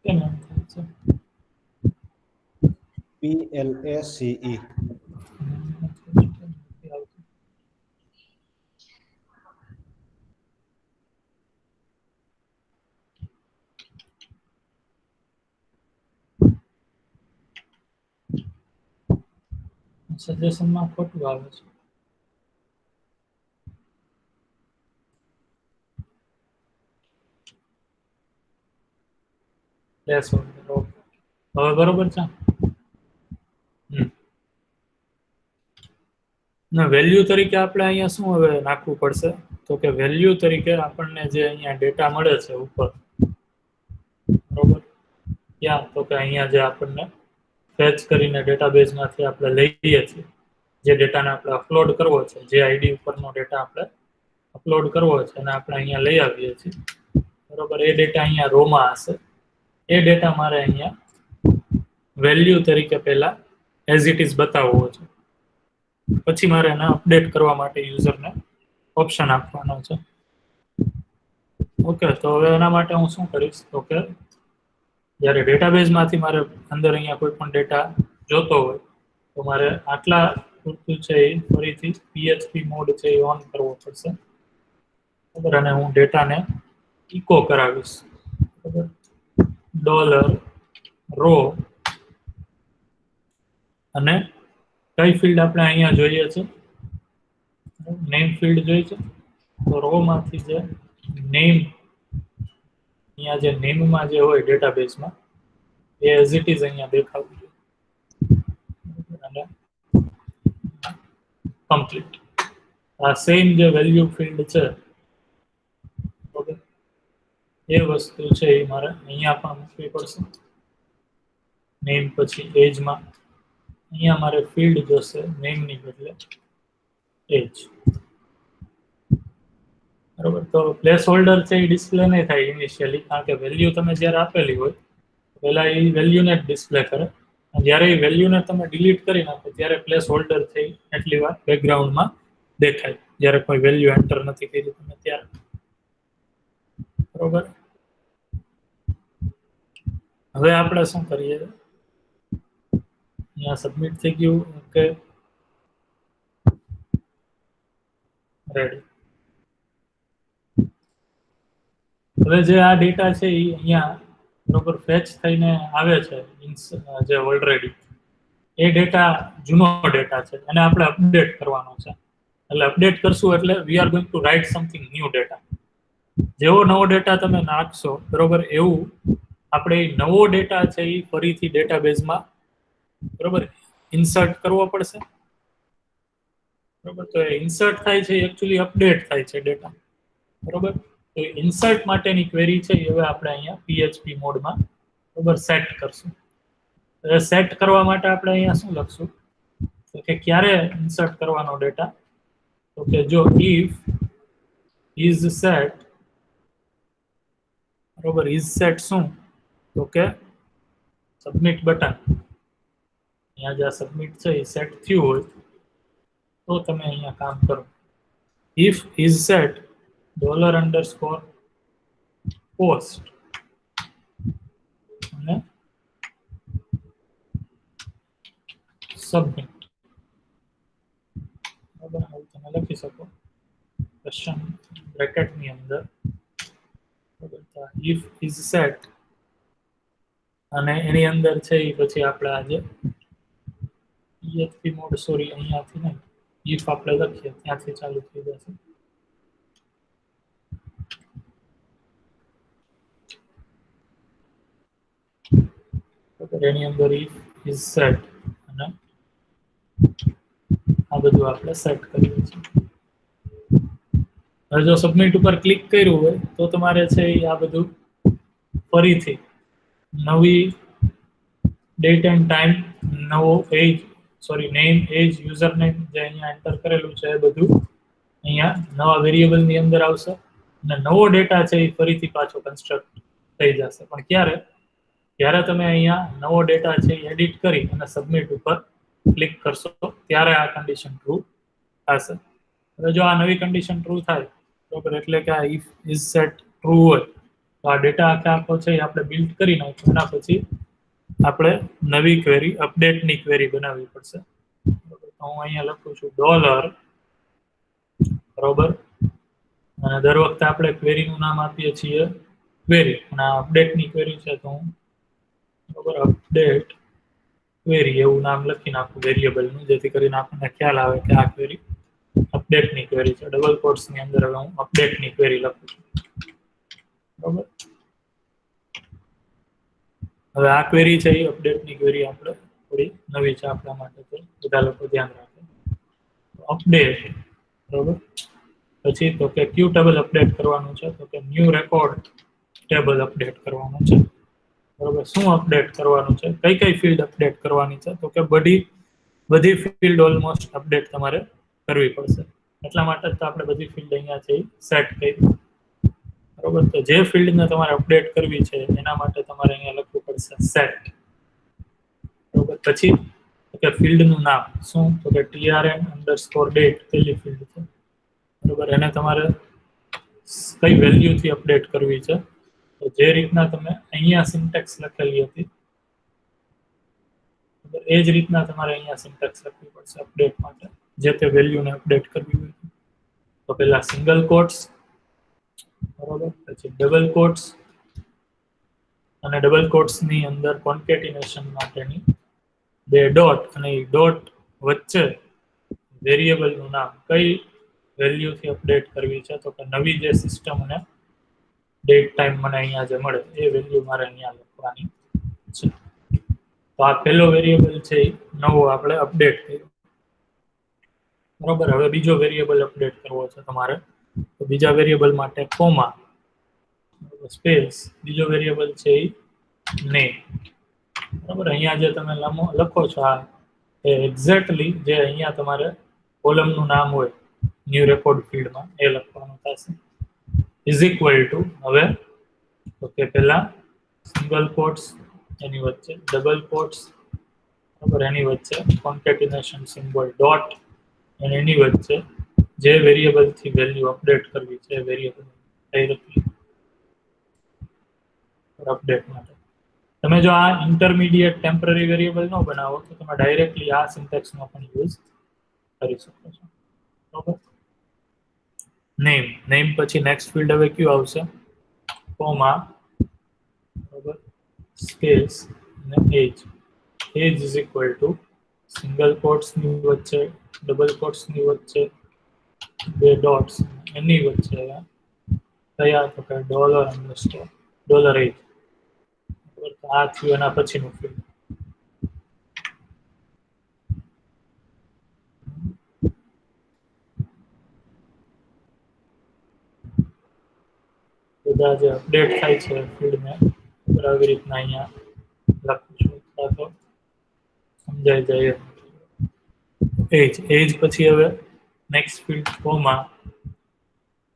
કેમ એમ થાય છે? PLACE. સજેશનમાં ખોટું આવે છે. Place holder, okay. હવે બરોબર છે. ના, વેલ્યુ તરીકે આપણે અહીંયા શું હવે નાખવું પડશે તો કે વેલ્યુ તરીકે આપણને જે અહીંયા ડેટા મળે છે ઉપર, બરોબર, ત્યાં તો કે અહીંયા જે આપણને ફેચ કરીને ડેટાબેઝમાંથી આપણે લઈએ છીએ, જે ડેટાને આપણે અપલોડ કરવો છે, જે આઈડી ઉપરનો ડેટા આપણે અપલોડ કરવો છે અને આપણે અહીંયા લઈ આવીએ છીએ, બરોબર. એ ડેટા અહીંયા રોમાં હશે. એ ડેટા મારે અહીંયા વેલ્યુ તરીકે પહેલા એઝ ઇટ ઇઝ બતાવવો છે, પછી મારે એને અપડેટ કરવા માટે યુઝરને ઓપ્શન આપવાનો છે, ઓકે. તો હવે એના માટે હું શું કરીશ તો કે જ્યારે ડેટાબેઝમાંથી મારે અંદર અહીંયા કોઈ પણ ડેટા જોતો હોય તો મારે આટલા પૂરતું છે એ ફરીથી PHP મોડ છે એ ઓન કરવો પડશે, બરાબર. અને હું ડેટાને ઇકો કરાવીશ, બરાબર. ડોલર રો અને કઈ ફિલ્ડ આપણે અહીંયા જોઈએ છે, નેમ ફિલ્ડ જોઈએ છે. તો રો માંથી જે નેમ અહીંયા જે નેમમાં જે હોય ડેટાબેઝમાં એ એઝ ઇટ ઇઝ અહીંયા દેખાવું જોઈએ અને કમ્પ્લીટ. આ સેમ જે વેલ્યુ ફિલ્ડ છે, ઓકે, એ વસ્તુ છે એ મારે અહીંયા પણ મૂકવી પડશે. નેમ પછી એજમાં અહીંયા મારે ફિલ્ડ જોશે નેમની બદલે એજ, બરોબર. તો પ્લેસ હોલ્ડર છે એ ડિસ્પ્લે નહીં થાય ઇનિશિયલી, કારણ કે વેલ્યુ તમે જ્યારે આપેલી હોય પહેલા એ વેલ્યુને જ ડિસ્પ્લે કરે, અને જ્યારે એ વેલ્યુને તમે ડિલીટ કરી નાખો ત્યારે પ્લેસ હોલ્ડર છે એ એટલી વાર બેકગ્રાઉન્ડમાં દેખાય, જ્યારે કોઈ વેલ્યુ એન્ટર નથી કરી તમે ત્યારે, બરોબર. હવે આપણે શું કરીએ, અહીંયા સબમિટ થઈ ગયું, ઓકે, રેડી. હવે જે આ ડેટા છે એ અહીંયા બરોબર ફેચ થઈને આવે છે, જે ઓલરેડી એ ડેટા જૂનો ડેટા છે, એને આપણે અપડેટ કરવાનો છે. એટલે અપડેટ કરશું એટલે we are going to write something new data. જેવો નવો ડેટા તમે નાખશો બરોબર, એવું આપણે નવો ડેટા છે એ ફરીથી ડેટાબેઝમાં બરોબર ઇન્સર્ટ કરવો પડશે, બરોબર. તો એ ઇન્સર્ટ થાય છે એકચ્યુઅલી અપડેટ થાય છે ડેટા, બરોબર. તો ઇન્સર્ટ માટેની ક્વેરી છે એ હવે આપણે અહીંયા PHP મોડમાં બરોબર સેટ કરશું. સેટ કરવા માટે આપણે અહીંયા શું લખશું, તો કે ક્યારે ઇન્સર્ટ કરવાનો ડેટા, તો કે જો if is set બરોબર, is set શું, તો કે સબમિટ બટન, અહીંયા જે સબમિટ છે એ સેટ થયું હોય તો તમે અહીંયા કામ કરો. if is set $_post અને સબમિટ, બરાબર. આવું તમે લખી શકો ક્વેશ્ચન બ્રેકેટની અંદર, બરાબર. if is set અને એની અંદર છે એ પછી આપણે આજે PHP મોડ, સોરી અહીંયાથી નહીં, if આપણે લખીએ ત્યાંથી ચાલુ થઈ જશે. એની અંદર if is set અને આ બધું આપણે સેટ કરીએ છીએ. હવે જો સબમિટ ઉપર ક્લિક કર્યું હોય તો તમારે છે એ આ બધું ફરીથી નવી ડેટ એન્ડ ટાઈમ, નવો એજ, સોરી નેમ, એજ, યુઝર નેમ જે અહીંયા એન્ટર કરેલું છે એ બધું અહીંયા નવા વેરિયેબલની અંદર આવશે અને નવો ડેટા છે એ ફરીથી પાછો કન્સ્ટ્રક્ટ થઈ જશે. પણ ક્યારે, જ્યારે તમે અહીંયા નવો ડેટા છે એ એડિટ કરી અને સબમિટ ઉપર ક્લિક કરશો ત્યારે આ કન્ડિશન ટ્રુ થશે. હવે જો આ નવી કન્ડિશન ટ્રુ થાય બરોબર, એટલે કે આ if is set ટ્રુ હોય તો આ ડેટા આખો છે એ આપણે બિલ્ડ કરી નાખ્યો, એના પછી આપણે નવી ક્વેરી, અપડેટની ક્વેરી બનાવવી પડશે. તો હું અહીંયા લખું છું ડોલર, બરોબર, અને દર વખતે આપણે ક્વેરીનું નામ આપીએ છીએ ક્વેરી, અને આ અપડેટની ક્વેરી છે તો હું બરોબર અપડેટ ક્વેરી એવું નામ લખી નાખું વેરિયેબલનું, જેથી કરીને આપણને ખ્યાલ આવે કે આ ક્વેરી અપડેટની ક્વેરી છે. ડબલ કોટ્સની અંદર હવે હું અપડેટની ક્વેરી લખું છું, બરોબર. હવે આ ક્વેરી છે એ અપડેટની ક્વેરી આપણે થોડી નવી છે આપણા માટે, તો બધા લોકો ધ્યાન રાખે. અપડેટ, બરોબર. પછી તો કે ક્યુ ટેબલ અપડેટ કરવાનું છે, તો કે ન્યૂ રેકોર્ડ ટેબલ અપડેટ કરવાનું છે, બરોબર. શું અપડેટ કરવાનું છે, કઈ કઈ ફિલ્ડ અપડેટ કરવાની છે, તો કે બધી ફિલ્ડ ઓલમોસ્ટ અપડેટ તમારે કરવી પડશે. એટલા માટે તો આપણે બધી ફિલ્ડ અહીંયા છે સેટ કરી, બરોબર. તો જે ફિલ્ડને તમારે અપડેટ કરવી છે એના માટે તમારે અહીંયા લખવું પડશે સેટ, બરોબર. પછી કે ફિલ્ડનું નામ શું, તો કે trn_date પેલી ફિલ્ડ છે, બરોબર. એને તમારે કઈ વેલ્યુથી અપડેટ કરવી છે, તો જે રીતના તમે અહીંયા સિન્ટેક્સ લખેલી હતી એ જ રીતના તમારે અહીંયા સિન્ટેક્સ લખવી પડશે અપડેટ માટે, જે તે વેલ્યુને અપડેટ કરવી હોય. તો પહેલા સિંગલ કોટ્સ, બરોબર, પછી ડબલ કોટ્સ, અને ડબલ કોટ્સની અંદર કોન્કેટિનેશન માટેની બે ડોટ, અને એ ડોટ વચ્ચે વેરિયેબલનું નામ, કઈ વેલ્યુથી અપડેટ કરવી છે, તો કે નવી જે સિસ્ટમને ડેટ ટાઈમ મને અહીંયા જે મળે એ વેલ્યુ મારે અહીંયા લખવાની છે. તો આ પહેલો વેરિયેબલ છે એ નવો આપણે અપડેટ કર્યો, બરોબર. હવે બીજો વેરિયેબલ અપડેટ કરવો છે તમારે, તો બીજા વેરિયેબલ માટે કોમા, સ્પેસ, બીજો વેરિયેબલ છે એ નેમ, બરોબર. અહીંયા જે તમે લખો છો આ એ એક્ઝેક્ટલી જે અહીંયા તમારે કોલમનું નામ હોય ન્યૂ રેકોર્ડ ફિલ્ડમાં એ લખવાનું થશે ઇઝ ઇક્વલ ટુ હવે ઓકે પહેલા સિંગલ કોટ્સ એની વચ્ચે ડબલ કોટ્સ બરાબર એની વચ્ચે કોન્કેટિનેશન સિમ્બોલ ડોટ અને એની વચ્ચે જે વેરિયેબલ થી વેલ્યુ અપડેટ કરવી છે વેરિયેબલ ડાયરેક્ટલી અપડેટ માટે તમે જો આ ઇન્ટરમીડિયેટ ટેમ્પરરી વેરિયેબલ ન બનાવો તો તમે ડાયરેક્ટલી આ સિન્ટેક્સનો પણ યુઝ કરી શકો છો બરાબર નેમ પછી નેક્સ્ટ ફિલ્ડ હવે કયું આવશે કોમા બરાબર સ્પેસ અને age is equal to single quotes ની વચ્ચે ડબલ કોટ્સ ની વચ્ચે બે ડોટ્સ એની વચ્ચે કયા તો કે ડોલર એજ આ થયું એના પછીનું ફિલ્ડ બધા જે અપડેટ થાય છે ફિલ્ડને આવી રીતના અહીંયા લખું છું તો સમજાઈ જાય એજ પછી હવે નેક્સ્ટ ફિલ્ડ કોમા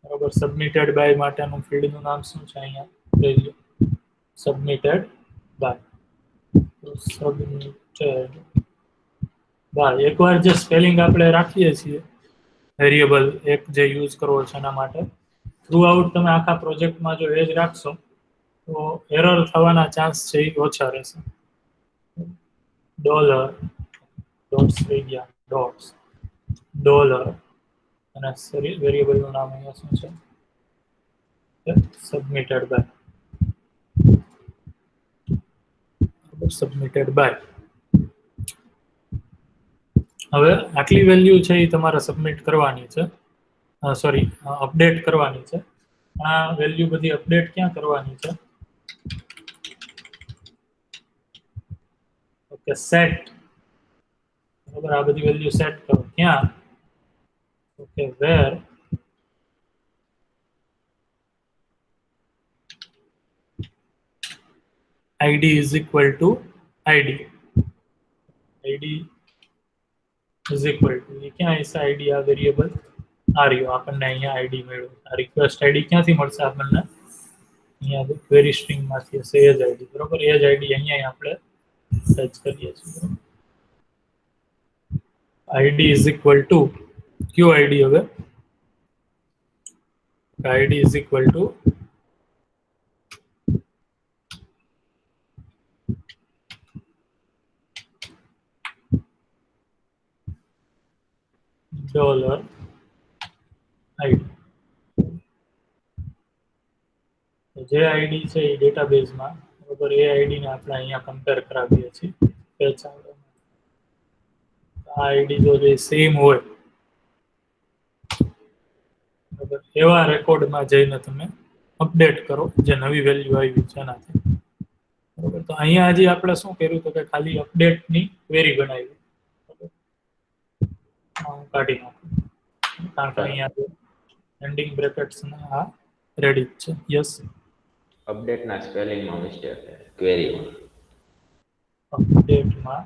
બરાબર સબમિટેડ બાય માટેનું ફિલ્ડનું નામ શું છે અહીંયા લઈ લો સબમિટેડ બાય સબમિટેડ બાય એકવાર જે સ્પેલિંગ આપણે રાખીએ છીએ વેરિયેબલ એક જે યુઝ કરવો છે એના માટે થ્રુ આઉટ તમે આખા પ્રોજેક્ટમાં જો એજ રાખશો તો એરર થવાના ચાન્સ છે એ ઓછા રહેશે ડોલર ડોટ્સ થઈ ગયા ડોટ્સ ડોલર અને વેરિયેબલનું નામ અહીંયા શું છે સબમિટેડ બાય સબમિટેડ બાય હવે આટલી વેલ્યુ છે એ તમારે સબમિટ કરવાની છે સોરી અપડેટ કરવાની છે આ વેલ્યુ બધી અપડેટ ક્યાં કરવાની છે ઓકે સેટ બરાબર આ બધી વેલ્યુ સેટ કરો ક્યાં okay where id is equal to id is equal to ये क्या ऐसा id આ વેરિયેબલ આ રહ્યો આપણને અહીંયા id મળ્યો આ રિક્વેસ્ટ id ક્યાંથી મળશે આપણને અહીંયા ક્વેરી સ્ટ્રિંગ માંથી હશે એજ id બરોબર એજ id અહીંયા આપણે સર્ચ કરીએ છીએ id is equal to કયો id હવે id is equal to dollar ID જે આઈડી છે એ ડેટાબેઝમાં બરોબર એ આઈડીને આપણે અહીંયા કમ્પેર કરાવીએ છીએ આ આઈડી જો જે સેમ હોય બરોબર એવા રેકોર્ડમાં જઈને તમે અપડેટ કરો જે નવી વેલ્યુ આવી છે એનાથી બરોબર તો અહીંયા હજી આપણે શું કર્યું તો કે ખાલી અપડેટની ક્વેરી બનાવી કાઢી નાખું કારણ કે અહીંયા એન્ડિંગ બ્રેકેટ્સ ને આ રેડી છે યસ અપડેટના સ્પેલિંગમાં મિસ્ટેક છે ક્વેરીમાં અપડેટમાં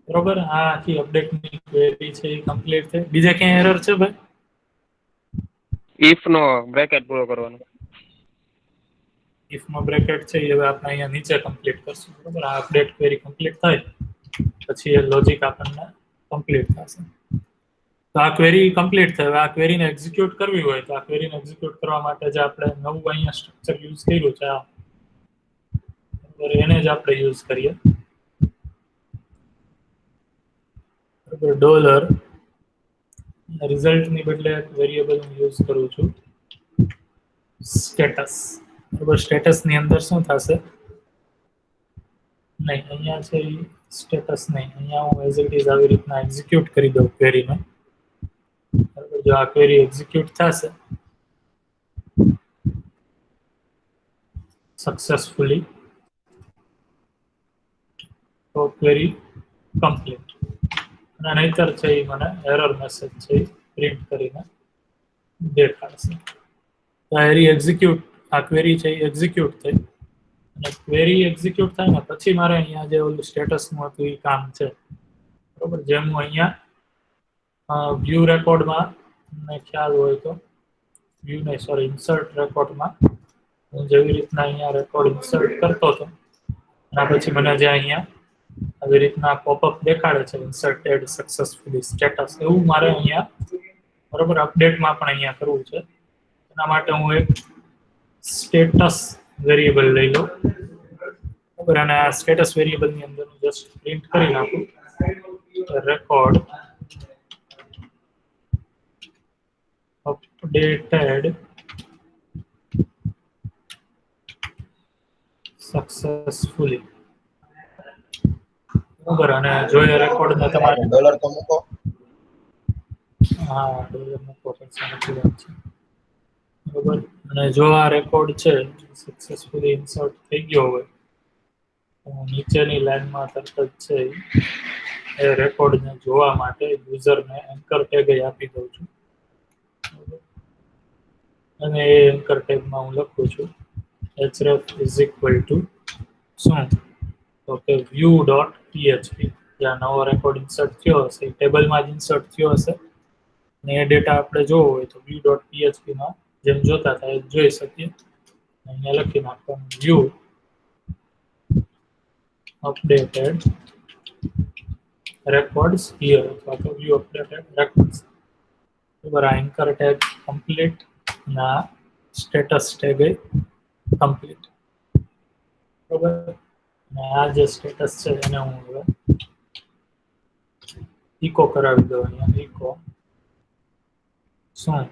બરોબર આ આખી અપડેટની ક્વેરી છે એ કમ્પ્લીટ થઈ બીજા ક્યાં એરર છે ભાઈ ઇફ નો બ્રેકેટ પૂરો કરવાનો ઇફ નો બ્રેકેટ છે એ હવે આપણે અહીંયા નીચે કમ્પ્લીટ કરશું બરોબર આ અપડેટ ક્વેરી કમ્પ્લીટ થાય પછી એ લોજિક આપણને કમ્પ્લીટ થશે તો આ ક્વેરી કમ્પ્લીટ થાય હવે આ ક્વેરીને એક્ઝિક્યુટ કરવી હોય તો આ ક્વેરીને એક્ઝિક્યુટ કરવા માટે જે આપણે નવું અહીંયા સ્ટ્રક્ચર યુઝ કર્યું છે આ બરોબર એને જ આપણે યુઝ કરીએ બરોબર ડોલર રિઝલ્ટની બદલે વેરિયેબલ હું યુઝ કરું છું સ્ટેટસ બરોબર સ્ટેટસની અંદર શું થશે નહીં અહીંયા છે સ્ટેટસ નહીં અહીંયા હું એઝ ઇટ ઇઝ આવી રીતના એક્ઝિક્યુટ કરી દઉં ક્વેરીને બરોબર જો આ ક્વેરી એક્ઝિક્યુટ થશે સક્સેસફુલી તો ક્વેરી કમ્પ્લીટ અને નહીતર છે એ મને એરર મેસેજ છે પ્રિન્ટ કરીને દેખાડશે તો એરી એક્ઝિક્યુટ આ ક્વેરી છે એ એક્ઝિક્યુટ થઈ અને ક્વેરી એક્ઝિક્યુટ થાય ને પછી મારે અહીંયા જે ઓલું સ્ટેટસનું હતું એ કામ છે, બરોબર. જેમ હું અહીંયા વ્યૂ રેકોર્ડમાં તમને ખ્યાલ હોય તો વ્યૂ નહીં, સોરી, ઇન્સર્ટ રેકોર્ડમાં હું જેવી રીતના અહીંયા રેકોર્ડ ઇન્સર્ટ કરતો હતો અને પછી મને જે અહીંયા આવી રીતના પોપઅપ દેખાડે છે ઇન્સર્ટેડ સક્સેસફુલી સ્ટેટસ, એવું મારે અહીંયા બરોબર અપડેટમાં પણ અહીંયા કરવું છે. એના માટે હું એક સ્ટેટસ વેરિયેબલ લઈ લઉં, બરાબર. અને આ સ્ટેટસ વેરિયેબલની અંદર હું જસ્ટ પ્રિન્ટ કરી નાખું રેકોર્ડ અપડેટેડ સક્સેસફુલી, બરાબર. અને જો એ રેકોર્ડને તમારે ડોલર તો મૂકો. હા ડોલર મૂકો પછી નથી વાત છે, બરાબર. અને જો આ રેકોર્ડ છે સક્સેસફુલી ઇન્સર્ટ થઈ ગયો હોય તો હું નીચેની લાઈનમાં તરત જ છે એ રેકોર્ડને જોવા માટે યુઝરને એન્કર ટેગ આપી દઉં છું, બરાબર. અને એ એન્કર ટેગમાં હું લખું છું href ઇઝ ઇક્વલ ટુ શું, તો કે વ્યૂ ડોટ php. જ્યાં નવો રેકોર્ડ ઇન્સર્ટ થયો હશે એ ટેબલમાં જ ઇન્સર્ટ થયો હશે અને એ ડેટા આપણે જોવો હોય તો વ્યૂ ડોટ phpમાં જેમ જોતા થાય જોઈ શકીએ. અહીંયા લખી નાખવાનું વ્યૂ અપડેટેડ રેકોર્ડ્સ હિયર અથવા તો વ્યૂ અપડેટેડ રેકોર્ડ્સ, બરાબર. આ એન્કર ટેગ કમ્પ્લીટ ના સ્ટેટસ ટેગ કમ્પ્લીટ, બરાબર. અને આ જે સ્ટેટસ છે એને હું હવે ઇકો કરાવી દઉં અહીંયા ઇકો શું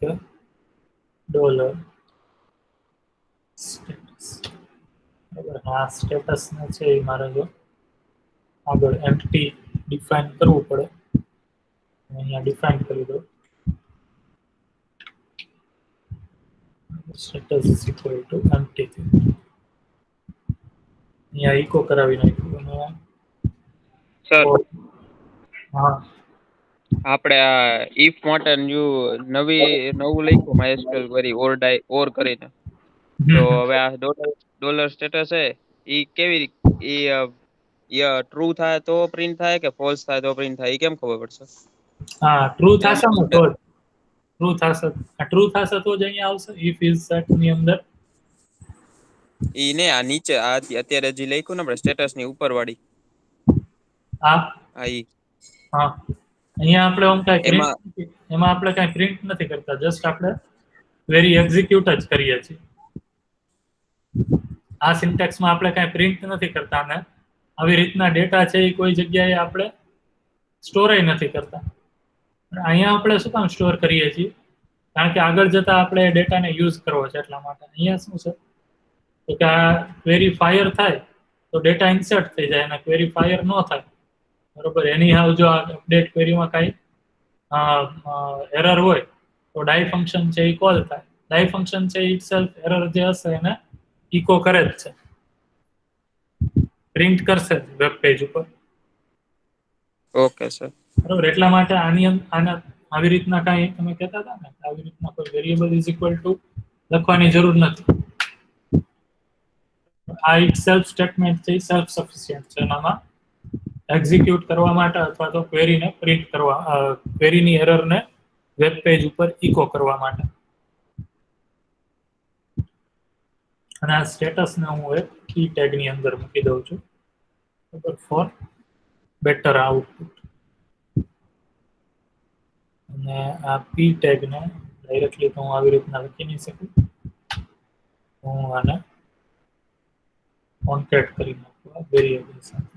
કે ડોલર સ્ટેટસ, બરાબર. આ સ્ટેટસને છે એ મારે જો આગળ એમ્પ્ટી ડિફાઇન કરવું પડે, અહીંયા ડિફાઇન કરી દો status is equal two empty. અહીંયા ઇકો કરાવી નાખ્યું અને સર હા આપણે આ if માટે નવું લખ્યું MySQL query ઓર કરીને, તો હવે આ ડોલર સ્ટેટસ છે ઈ કેવી રીતે ટ્રુ થાય તો પ્રિન્ટ થાય કે ફોલ્સ થાય તો પ્રિન્ટ થાય, ઈ કેમ ખબર પડશે? હા ટ્રુ થશે ને તો ટ્રુ થશે તો જ અહીંયા આવશે if is set ની અંદર. ઈ ને આ નીચે આ અત્યારે જે લખ્યું ને આપણે સ્ટેટસ ની ઉપર વાળી હા ઈ હા અહીંયા આપણે આમ કાંઈ એમાં એમાં આપણે કાંઈ પ્રિન્ટ નથી કરતા, જસ્ટ આપણે વેરી એક્ઝિક્યુટ જ કરીએ છીએ. આ સિન્ટેક્સમાં આપણે કાંઈ પ્રિન્ટ નથી કરતા અને આવી રીતના ડેટા છે એ કોઈ જગ્યાએ આપણે સ્ટોરે નથી કરતા. અહીંયા આપણે શું કામ સ્ટોર કરીએ છીએ? કારણ કે આગળ જતા આપણે ડેટાને યુઝ કરવો છે એટલા માટે. અહીંયા શું છે તો કે આ ક્વેરી ફાયર થાય તો ડેટા ઇન્સર્ટ થઈ જાય અને ક્વેરી ફાયર ન થાય, બરોબર. એની હાવ જો આ અપડેટ ક્વેરીમાં કાંઈ એરર હોય તો ડાઈ ફંક્શન છે એ કોલ થાય. ડાઈ ફંક્શન છે ઇટસેલ્ફ એરર જે હશે એને ઇકો કરે જ છે, પ્રિન્ટ કરશે વેબ પેજ ઉપર. ઓકે સર, બરોબર. એટલા માટે આના આવી રીતના કાંઈ તમે કહેતા હતા ને આવી રીતના કોઈ વેરિયેબલ ઇઝ ઇક્વલ ટુ લખવાની જરૂર નથી. આ ઇટસેલ્ફ સ્ટેટમેન્ટ છે સેલ્ફ સફિશિયન્ટ છે, એનામાં એક્ઝિક્યુટ કરવા માટે અથવા તો ક્વેરીને પ્રિન્ટ કરવા, ક્વેરીની એરરને વેબ પેજ ઉપર ઇકો કરવા માટે. અને આ સ્ટેટસને હું એક કી ટેગની અંદર મૂકી દઉં છું, બરાબર, ફોર બેટર આઉટપુટ. અને આ પી ટેગને ડાયરેક્ટલી તો હું આવી રીતના લખી નહીં શકું, હું આને કોન્કેટ કરી નાખું આ વેરિયેબલ સાથે.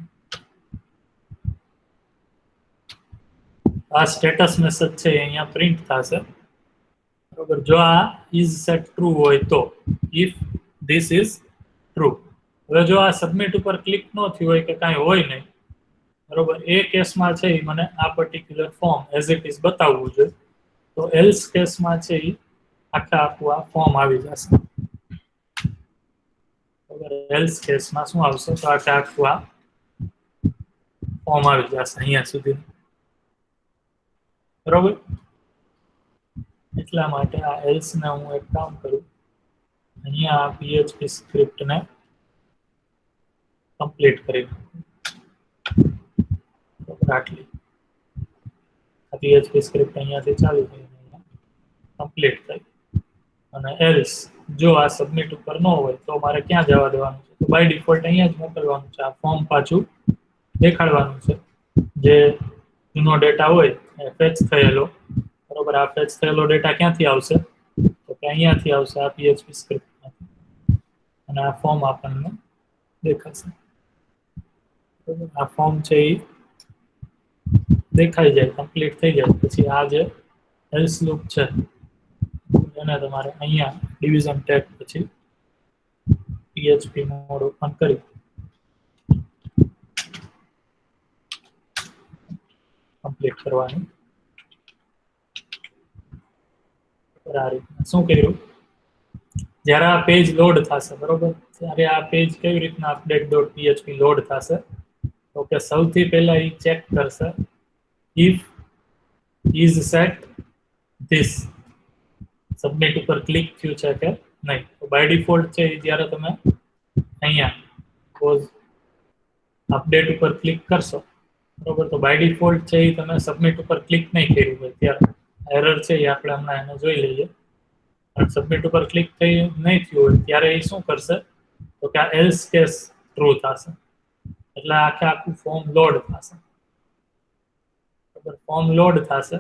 આ સ્ટેટસ મેસેજ છે અહીંયા પ્રિન્ટ થશે, બરોબર. જો આ ઇઝ સેટ ટ્રુ હોય તો, ઇફ ધીસ ઇઝ ટ્રુ. હવે જો આ સબમિટ ઉપર ક્લિક ન થયું હોય કે કાંઈ હોય નહીં, બરોબર, એ કેસમાં છે એ મને આ particular form as it is બતાવવું જોઈએ. તો એલ્સ કેસમાં છે એ આખું આ ફોર્મ આવી જશે, બરોબર. એલ્સ કેસમાં શું આવશે તો આખું આ ફોર્મ આવી જશે અહીંયા સુધી, બરોબર. એટલા માટે આ એલ્સ ને હું એક કામ કરું, અહીંયા આ PHP સ્ક્રિપ્ટને કમ્પ્લીટ કરી બરાબર આટલી આ PHP સ્ક્રિપ્ટ અહીંયાથી ચાલુ થઈ કમ્પ્લીટ થઈ અને એલ્સ જો આ સબમિટ ઉપર ન હોય તો મારે ક્યાં જવા દેવાનું છે? તો બાય ડિફોલ્ટ અહીંયા જ મોકલવાનું છે. આ ફોર્મ પાછું દેખાડવાનું છે જે જૂનો ડેટા હોય એ ફેચ થયેલો બરોબર. આ ફેચ થયેલો ડેટા ક્યાંથી આવશે? તો કે અહીંયાથી આવશે આ PHP સ્ક્રિપ્ટમાંથી અને આ ફોર્મ આપણને દેખાશે. આ ફોર્મ છે એ દેખાઈ જાય, કમ્પ્લીટ થઈ જાય પછી આ જે એલ્સ લૂપ છે એને તમારે અહીંયા ડિવિઝન ટેગ પછી PHP મોડ ઓપન કરી કમ્પ્લીટ કરવાની. આ રીતના શું કર્યું? જ્યારે આ પેજ લોડ થશે બરોબર, ત્યારે આ પેજ કેવી રીતના update.php લોડ થશે તો કે સૌથી પહેલા એ ચેક કરશે if is set this submit ઉપર ક્લિક થયું છે કે નહીં. તો બાય ડિફોલ્ટ છે જ્યારે તમે અહીંયા સપોઝ અપડેટ ઉપર ક્લિક કરશો બરોબર, તો બાય ડિફોલ્ટ છે એ તમે સબમિટ ઉપર ક્લિક નહીં કર્યું હોય ત્યારે એરર છે એ આપણે હમણાં એને જોઈ લઈએ. અને સબમિટ ઉપર ક્લિક થઈ નહીં થયું હોય ત્યારે એ શું કરશે તો કે આ એલ્સ કેસ ટ્રુ થશે એટલે આખું ફોર્મ લોડ થશે બરાબર. ફોર્મ લોડ થશે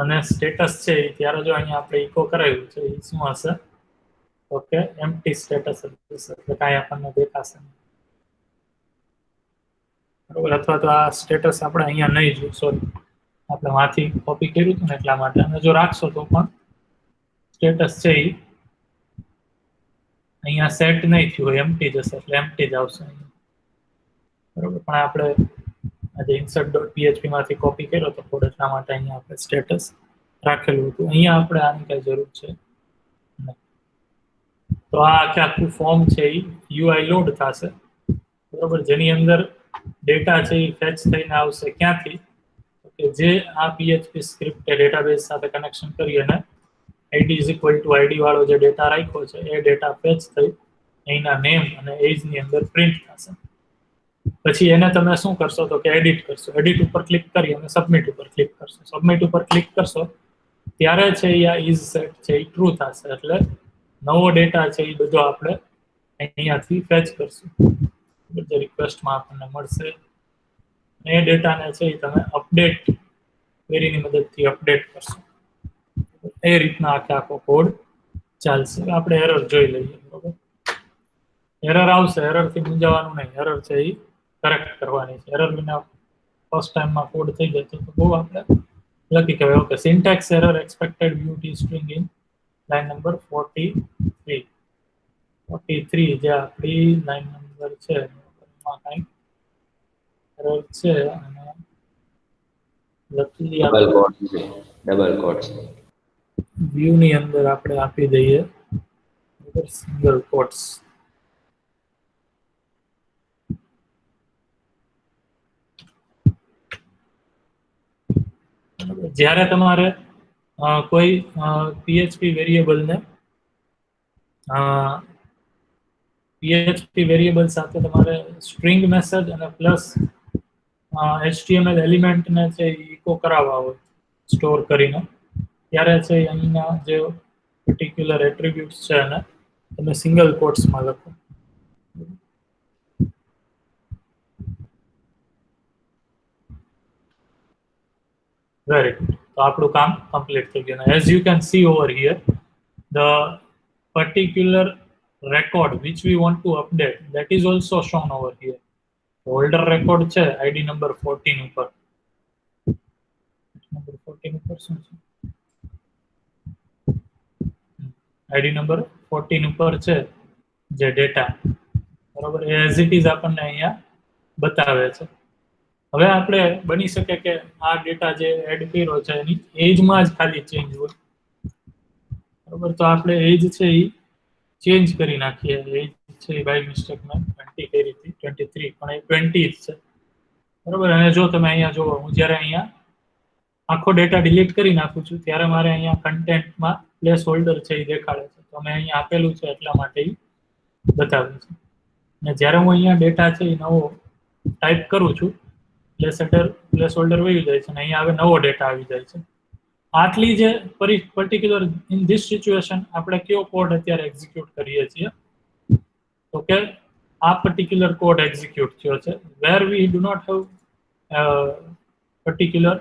અને સ્ટેટસ છે ત્યારે જો અહીંયા આપણે ઇકો કરાવ્યું છે એ શું હશે તો કે એમ્પ્ટી સ્ટેટસ હશે એટલે કાંઈ આપણને દેખાશે નહીં બરોબર. અથવા તો આ સ્ટેટસ આપણે અહીંયા નહીં જોયું, સોરી આપણે માંથી કોપી કર્યું હતું ને એટલા માટે. અને જો રાખશો તો પણ સ્ટેટસ છે એ અહીંયા સેટ નહીં થયું હોય, એમ્પ્ટી જશે એટલે એમ્પ્ટી જ આવશે બરોબર. પણ આપણે આજે insert.php માંથી કોપી કર્યો તો કોડ એટલા માટે અહીંયા આપણે સ્ટેટસ રાખેલું હતું. અહીંયા આપણે આની કઈ જરૂર છે નહીં. તો આ આખું ફોર્મ છે એ UI લોડ થશે બરોબર, જેની અંદર ડેટા છે એ ફેચ થઈને આવશે ક્યાંથી તો કે જે આ PHP સ્ક્રિપ્ટ ડેટાબેઝ સાથે કનેક્શન કરી અને id = id વાળો જે ડેટા રાખ્યો છે એ ડેટા ફેચ થઈ અહીંના નેમ અને એજ ની અંદર પ્રિન્ટ થશે. પછી એને તમે શું કરશો તો કે એડિટ કરશો. એડિટ ઉપર ક્લિક કરી અને સબમિટ ઉપર ક્લિક કરશો. સબમિટ ઉપર ક્લિક કરશો ત્યારે છે આ ઇઝ સેટ છે એ ટ્રુ થશે એટલે નવો ડેટા છે એ બધો આપણે અહીંયાથી ફેચ કરશું જે રિક્વેસ્ટમાં આપણને મળશે. એ ડેટાને છે એ તમે અપડેટ ક્વેરીની મદદથી અપડેટ કરશો. એ રીતના આખો કોડ ચાલશે. આપણે એરર જોઈ લઈએ બરોબર. એરર આવશે, એરરથી મૂંઝાવાનું નહીં, એરર છે એ કરેક્ટ કરવાની છે. એરર વિના ફર્સ્ટ ટાઈમમાં કોડ થઈ જાય તો બહુ આપણે લખી કહેવાય okay syntax error expected view T string in line number 43 જે આપણી લાઈન નંબર છે એમાં કંઈક એરર છે અને લખી ડબલ કોટ્સ વ્યૂ ની અંદર આપણે આપી દઈએ સિંગલ કોટ્સ. જ્યારે તમારે કોઈ PHP વેરિયેબલને PHP વેરિયેબલ સાથે તમારે સ્ટ્રિંગ મેસેજ અને પ્લસ HTML એલિમેન્ટને છે ઇકો કરાવવા હોય સ્ટોર કરીને ત્યારે છે અહીંના જે પર્ટિક્યુલર એટ્રીબ્યુટ્સ છે એને તમે સિંગલ કોટ્સમાં લખો. Very good. તો આપણું કામ કમ્પ્લીટ થઈ ગયું. As you can see over here, the particular record which we want to update that is also shown over here. Older record છે ID number 14 ઉપર. નંબર 14 ઉપર શું છે? ID number 14 ઉપર છે જે ડેટા બરોબર as it is આપણને અહીંયા બતાવે છે. હવે આપણે બની શકે કે આ ડેટા જે એડ કર્યો છે એની એજમાં જ ખાલી ચેન્જ હોય બરોબર. તો આપણે એજ છે એ ચેન્જ કરી નાખીએ. એજ છે બાય મિસ્ટેક મેં 20 કરી હતી 23 પણ એ 20 જ છે બરોબર. અને જો તમે અહીંયા જુઓ હું જ્યારે અહીંયા આખો ડેટા ડિલીટ કરી નાખું છું ત્યારે મારે અહીંયા કન્ટેન્ટમાં પ્લેસ હોલ્ડર છે એ દેખાડે છે. તો અમે અહીંયા આપેલું છે એટલા માટે ઈ બતાવે છે. અને જ્યારે હું અહીંયા ડેટા છે એ નવો ટાઈપ કરું છું, પ્લેસ હોલ્ડર વહી જાય છે અને અહીંયા હવે નવો ડેટા આવી જાય છે. આટલી જે પર્ટિક્યુલર ઇન ધીસ સિચ્યુએશન આપણે કયો કોડ અત્યારે એક્ઝિક્યુટ કરીએ છીએ, તો કે આ પર્ટિક્યુલર કોડ એક્ઝિક્યુટ થયો છે where we do not have particular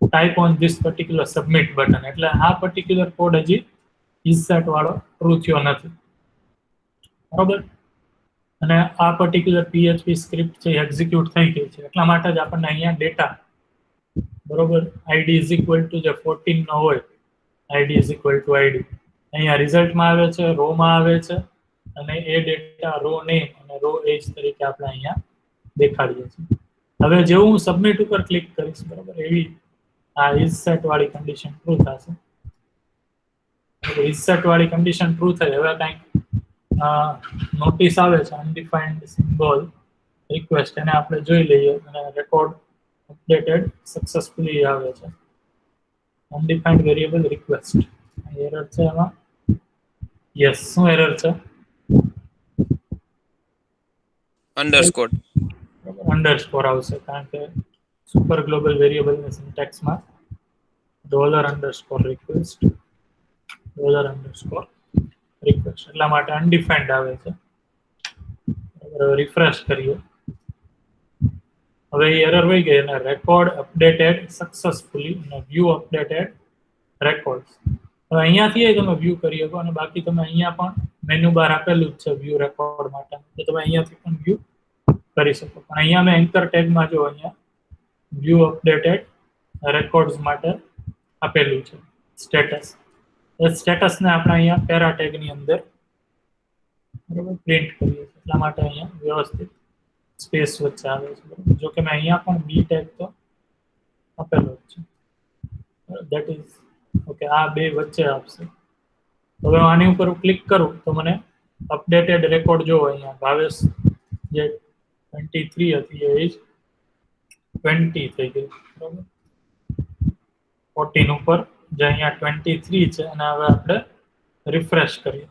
type on this particular submit button. એટલે આ પર્ટિક્યુલર કોડ હજી ઇઝસેટ વાળો ટ્રુ થયો નથી, બરોબર. અને આ પર્ટિક્યુલર PHP સ્ક્રિપ્ટ છે એક્ઝિક્યુટ થઈ ગઈ છે, એટલા માટે જ આપણને અહીંયા ડેટા, બરોબર, id ઇઝ ઇક્વલ ટુ જે 14 નો હોય, id is equal two id અહીંયા રિઝલ્ટમાં આવે છે, રોમાં આવે છે, અને એ ડેટા રો નેમ અને રો એજ તરીકે આપણે અહીંયા દેખાડીએ છીએ. હવે જેવું હું સબમિટ ઉપર ક્લિક કરીશ, બરોબર, એવી આ ઇઝ સેટ વાળી કન્ડિશન ટ્રુ થશે. ઇઝ સેટ વાળી કન્ડિશન ટ્રુ થઈ. હવે કંઈક નોટિસ આવે છે અનડિફાઇન્ડ સિમ્બોલ રિક્વેસ્ટ, એને આપણે જોઈ લઈએ અને રેકોર્ડ અપડેટેડ સક્સેસફુલી આવે છે. અનડિફાઇન્ડ વેરિયેબલ રિક્વેસ્ટ એરર છે એમાં. યસ, શું એરર છે? અંડરસ્કોર આવશે, કારણ કે સુપર ગ્લોબલ વેરિયેબલની સિન્ટેક્સમાં $_request એટલા માટે અનડિફાઇન્ડ આવે છે. રિફ્રેશ કરીએ, હવે એરર વહી ગઈ અને રેકોર્ડ અપડેટેડ સક્સેસફુલી અને વ્યૂ અપડેટેડ રેકોર્ડ્સ. હવે અહીંયાથી તમે વ્યૂ કરી શકો અને બાકી તમે અહીંયા પણ મેન્યુ બાર આપેલું જ છે વ્યૂ રેકોર્ડ માટે, તો તમે અહીંયાથી પણ વ્યૂ કરી શકો. પણ અહીંયા મેં એન્કર ટેગમાં જો અહીંયા વ્યૂ અપડેટેડ રેકોર્ડ્સ માટે આપેલું છે સ્ટેટસ. એ સ્ટેટસને આપણે અહીંયા પેરા ટેગની અંદર, બરોબર, પ્રિન્ટ કરીએ છીએ, એટલા માટે અહીંયા વ્યવસ્થિત સ્પેસ વચ્ચે આવે છે. જો કે મેં અહીંયા પણ બી ટેગ તો આપેલો જ છે, ધેટ ઇઝ ઓકે. આ બે વચ્ચે આપશે. હવે આની ઉપર ક્લિક કરું તો મને અપડેટેડ રેકોર્ડ જોવો અહીંયા ભાવેશ જે 23 હતી એ એજ 20 થઈ ગઈ, બરોબર. 14 ઉપર જે અહીંયા 23 છે અને હવે આપણે રિફ્રેશ કરીએ,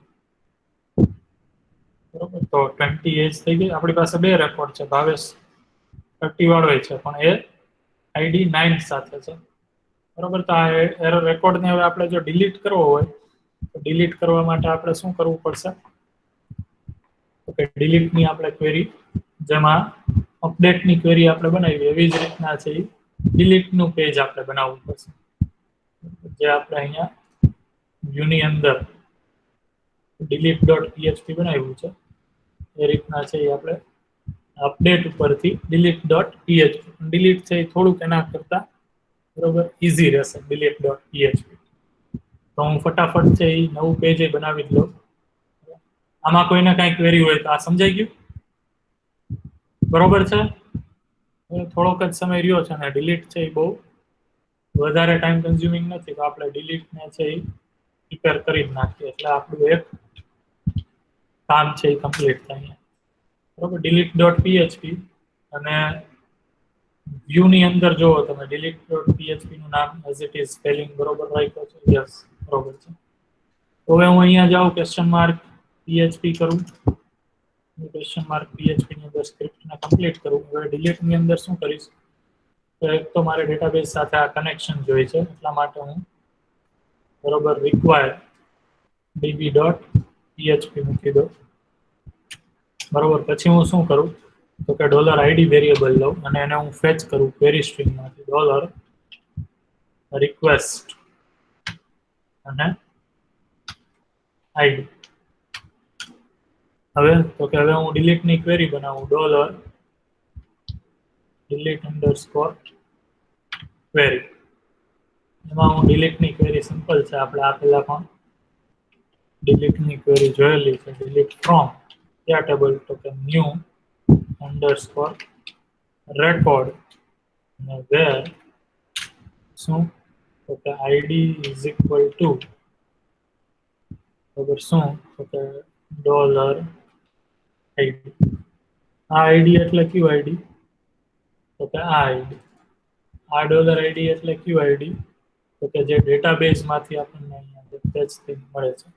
બરોબર. તો 20 એજ થઈ ગઈ. આપણી પાસે બે રેકોર્ડ છે, ભાવેશ 30 વાળો છે પણ એ ID 9 સાથે છે, બરોબર. તો આ એરર રેકોર્ડને હવે આપણે જો ડિલીટ કરવો હોય તો ડિલીટ કરવા માટે આપણે શું કરવું પડશે? તો કે ડિલીટની આપણે ક્વેરી, જેમાં અપડેટની ક્વેરી આપણે બનાવી એવી જ રીતના છે ડિલીટનું પેજ આપણે બનાવવું પડશે, જે આપણે અહીંયા વ્યૂની અંદર delete.php બનાવ્યું છે એ રીતના છે એ આપણે અપડેટ ઉપરથી delete.php. ડિલીટ છે એ થોડુંક એના કરતા, બરોબર, ઈઝી રહેશે delete.php. તો હું ફટાફટ છે એ નવું પેજ બનાવી જ લઉં. આમાં કોઈને કાંઈ ક્વેરી હોય તો આ સમજાઈ ગયું, બરોબર છે. થોડોક જ સમય રહ્યો છે અને ડિલીટ છે એ બહુ વધારે ટાઈમ કન્ઝ્યુમિંગ નથી, તો આપણે ડિલીટને છે એ પ્રિપેર કરી જ નાખીએ એટલે આપણું એક કામ છે એ કમ્પ્લીટ થાય, બરોબર. delete.php અને વ્યૂની અંદર જોવો તમે delete.php નું નામ એઝ ઇટ ઇઝ સ્પેલિંગ બરોબર રાખ્યો છે, યસ, બરોબર છે. તો હવે હું અહીંયા જાઉં $php કરું, $php ની અંદર સ્ક્રિપ્ટને કમ્પ્લીટ કરું. હવે ડિલીટની અંદર શું કરીશ તો એક તો મારે ડેટાબેઝ સાથે આ કનેક્શન જોઈએ છે, એટલા માટે હું, બરોબર, require db.php મૂકી દો, બરોબર. પછી હું શું કરું તો કે $id વેરિયેબલ લઉં અને એને હું ફેચ કરું ક્વેરી સ્ટ્રિંગમાંથી $request અને id. હવે તો કે હવે હું ડિલીટની ક્વેરી બનાવું $delete_query. એમાં હું ડિલીટની ક્વેરી સિમ્પલ છે, આપણે આ પહેલા પણ ડિલીટની ક્વેરી જોયેલી છે. delete from કયા ટેબલ તો કે new _record અને where શું તો કે id ઇઝ ઇક્વલ ટુ, બરાબર, શું તો કે $id. આ id એટલે કયું id તો કે આ id. આ $id એટલે કયું id તો કે જે ડેટાબેઝમાંથી આપણને અહીંયા ફેચ થઈને મળે છે,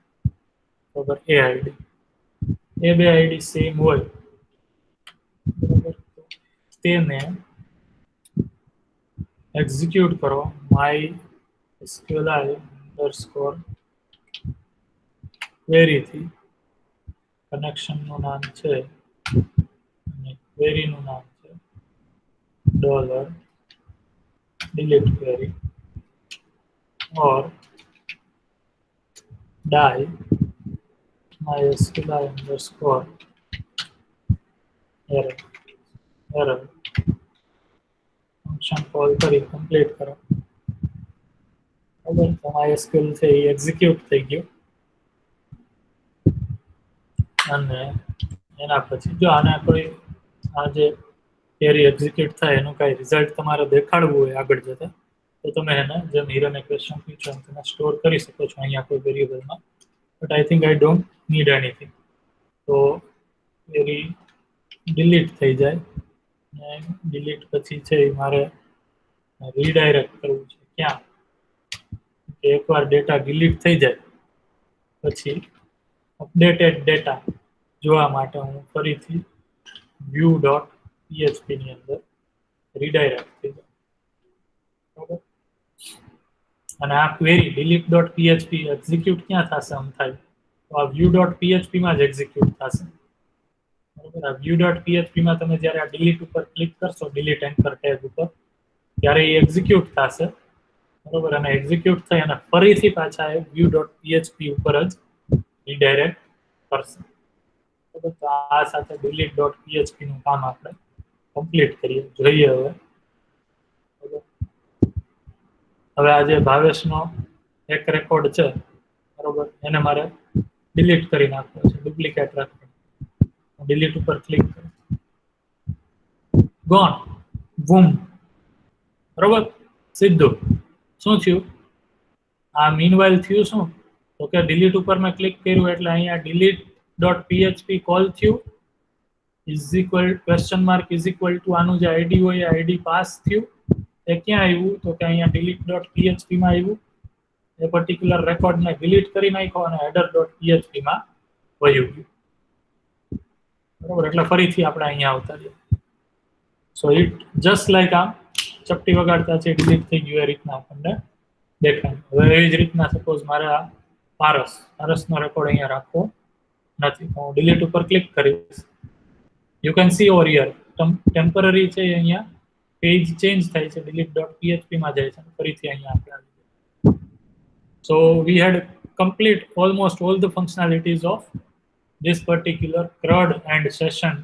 બરાબર એ આઈડી, એ બે આઈડી સેમ હોય બરાબર, તેને એક્ઝિક્યુટ કરો MySQLi_query થી, કનેક્શન નું નામ છે અને ક્વેરી નું નામ છે $delete query or die MySQLi_error function call કરી કમ્પ્લીટ કરો બરાબર. તો MySQL છે એ એક્ઝિક્યુટ થઈ ગયું અને એના પછી જો આના કોઈ આ જે ક્વેરી એક્ઝિક્યુટ થાય એનું કાંઈ રિઝલ્ટ તમારે દેખાડવું હોય આગળ જતા તો તમે એને જેમ હિરને ક્વેશ્ચન પૂછ્યો એમ તમે સ્ટોર કરી શકો છો અહીંયા કોઈ વેરિયેબલમાં, but I think I don't need anything. તો ક્વેરી ડિલીટ થઈ જાય અને ડિલીટ પછી છે એ મારે રીડાયરેક્ટ કરવું છે ક્યાં, કે એકવાર ડેટા ડિલીટ થઈ જાય પછી અપડેટેડ ડેટા જોવા માટે હું ફરીથી view.php ની અંદર રીડાયરેક્ટ થઈ જાય બરાબર. અને આ ક્વેરી delete.php એક્ઝિક્યુટ ક્યાં થશે આમ થાય તો આ view.php માં જ એક્ઝિક્યુટ થશે બરાબર. આ view.php માં તમે જ્યારે આ ડિલીટ ઉપર ક્લિક કરશો, ડિલીટ એન્કર ટેબ ઉપર, ત્યારે એ એક્ઝિક્યુટ થશે બરાબર. અને એક્ઝિક્યુટ થઈ અને ફરીથી પાછા એ view.php ઉપર જ રીડાયરેક્ટ કરશે બરાબર. તો આ સાથે delete.php નું કામ આપણે કમ્પ્લીટ કરીએ. જોઈએ હવે હવે આ જે ભાવેશનો એક રેકોર્ડ છે બરોબર, એને મારે ડિલીટ કરી નાખવો છે, ડુપ્લિકેટ રેકોર્ડ. ડિલીટ ઉપર ક્લિક કરો, ગોન, બૂમ બરોબર, સીધું. શું થયું આ મીનવાઇલ થયું શું તો કે ડિલીટ ઉપર મેં ક્લિક કર્યું એટલે અહીંયા delete.php કોલ થયું is equal question mark is equal two આનું જે આઈડી હોય એ આઈડી પાસ થયું. એ ક્યાં આવ્યું તો કે અહીંયા delete.php માં આવ્યું. એ પર્ટિક્યુલર રેકોર્ડને ડિલીટ કરી નાખ્યો અને header.php માં વયું ગયું બરોબર. એટલે ફરીથી આપણે અહીંયા આવતા રહીએ. સો ઇટ જસ્ટ લાઈક આમ ચપટી વગાડતા છે ડિલીટ થઈ ગયું એ રીતના આપણને દેખાય. હવે એવી જ રીતના સપોઝ મારે આ પારસનો રેકોર્ડ અહીંયા રાખવો નથી, હું ડિલીટ ઉપર ક્લિક કરીશ. You can see over here temporary છે અહીંયા પેજ ચેન્જ થાય છે, delete.php માં જાય છે, ફરીથી અહીંયા આપણે આવી ગયા. સો વી હેડ complete almost all the functionalities of this particular CRUD and session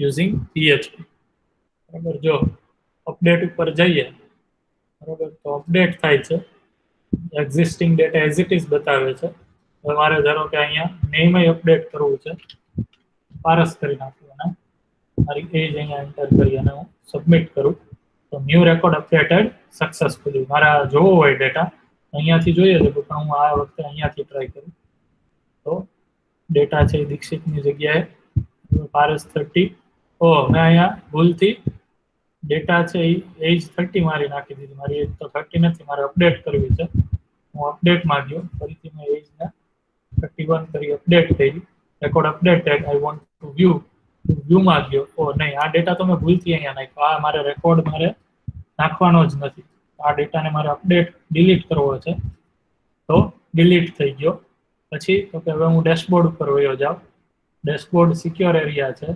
using PHP બરાબર. જો અપડેટ ઉપર જઈએ બરાબર તો અપડેટ થાય છે, existing data as it is બતાવે છે. હવે મારે ધારો કે અહીંયા નેમ અપડેટ કરવું છે, પારસ કરી નાખવું અને મારી એજ અહીંયા એન્ટર કરી અને હું સબમિટ કરું તો ન્યૂ રેકોર્ડ અપડેટેડ સક્સેસફુલી. મારા જોવો હોય ડેટા અહીંયાથી જોઈએ છે પણ હું આ વખતે અહીંયાથી ટ્રાય કરું તો ડેટા છે દીક્ષિતની જગ્યાએ પારસ 30. મેં અહીંયા ભૂલથી ડેટા છે એ એજ 30 મારી નાખી દીધી. મારી એજ તો 30 નથી, મારે અપડેટ કરવી છે. હું અપડેટમાં ગયો, ફરીથી મેં એજને 31 કરી અપડેટ કરી, record updated, I want to વ્યૂમાં ગયો. નહીં, આ ડેટા તો મેં ભૂલથી અહીંયા નાખ્યો, આ મારે રેકોર્ડ મારે નાખવાનો જ નથી. આ ડેટાને મારે અપડેટ ડિલીટ કરવો છે તો ડિલીટ થઈ ગયો. પછી તો કે હવે હું ડેશબોર્ડ ઉપર વયો જાઉં. ડેશબોર્ડ સિક્યોર એરિયા છે,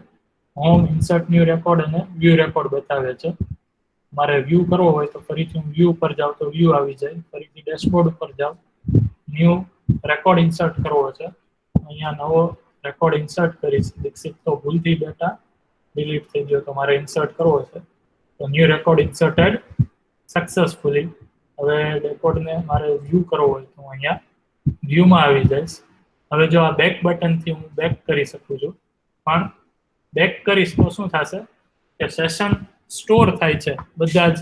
હોમ, ઇન્સર્ટ ન્યૂ રેકોર્ડ અને વ્યૂ રેકોર્ડ બતાવે છે. મારે વ્યૂ કરવો હોય તો ફરીથી હું વ્યૂ ઉપર જાઉં તો વ્યૂ આવી જાય, ફરીથી ડેશબોર્ડ ઉપર જાઉં, ન્યૂ રેકોર્ડ ઇન્સર્ટ કરવો છે, અહીંયા નવો રેકોર્ડ ઇન્સર્ટ કરીશ. દીક્ષિત તો ભૂલથી ડેટા ડિલીટ થઈ ગયો તો મારે ઇન્સર્ટ કરવો છે તો ન્યૂ રેકોર્ડ ઇન્સર્ટેડ સક્સેસફુલી. હવે રેકોર્ડને મારે વ્યૂ કરવો હોય તો હું અહીંયા વ્યૂમાં આવી જઈશ. હવે જો આ બેક બટનથી હું બેક કરી શકું છું, પણ બેક કરીશ તો શું થશે કે સેશન સ્ટોર થાય છે બધા જ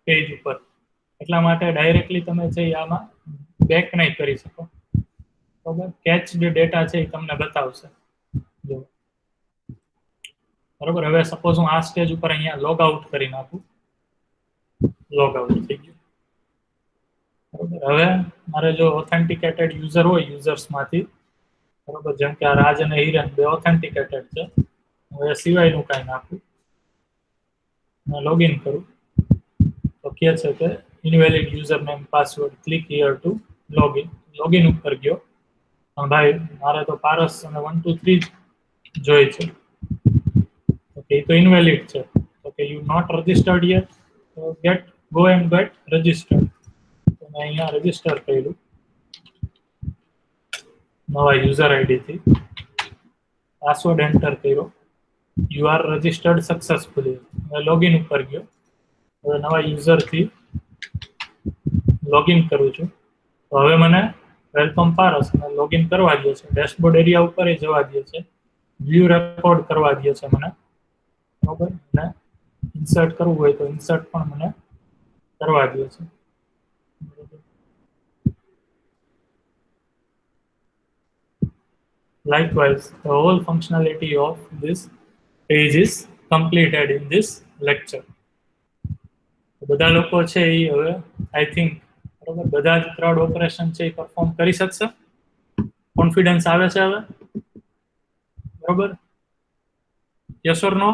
પેજ ઉપર, એટલા માટે ડાયરેક્ટલી તમે છે આમાં બેક નહીં કરી શકો બરાબર. કેચ જે ડેટા છે એ તમને બતાવશે જો બરાબર. હવે સપોઝ હું આ સ્ટેજ ઉપર અહીંયા લોગ આઉટ કરી નાખું, લોગ આઉટ થઈ ગયું બરાબર. હવે મારે જો ઓથેન્ટિકેટેડ યુઝર હોય યુઝર્સમાંથી બરોબર, જેમ કે આ રાજ અને હિરેન બે ઓથેન્ટિકેટેડ છે. હું એ સિવાયનું કાંઈ નાખું, લોગિન કરું તો કહે છે કે invalid user name password, click here two login. Login ઉપર ગયો, ભાઈ મારે તો પારસ અને 1 2 3 જોઈ છે. ઓકે, એ તો ઇનવેલિડ છે. Okay, you not registered yet, તો ગો એન્ડ ગેટ રજિસ્ટર્ડ. તો મેં અહીંયા રજિસ્ટર કર્યું નવા યુઝર આઈડીથી, પાસવર્ડ એન્ટર કર્યો, યુ આર રજિસ્ટર્ડ સક્સેસફુલી. મેં લોગિન ઉપર ગયો, હવે નવા યુઝરથી લોગિન કરું છું. તો હવે મને વેલકમ પારસ અને લોગિન કરવા દે છે. ડેશબોર્ડ એરિયા ઉપર જવા દે છે, વ્યૂ રેકોર્ડ કરવા દે છે મને, બરોબર. અને ઇન્સર્ટ કરવું હોય તો ઇન્સર્ટ પણ મને કરવા દે છે. Likewise, the whole functionality of this page is completed in this lecture. બધા લોકો છે એ હવે આઈ થિંક બરોબર બધા જ ક્રાઉડ ઓપરેશન છે એ પરફોર્મ કરી શકશે. કોન્ફિડન્સ આવે છે હવે, બરોબર? Yes or no?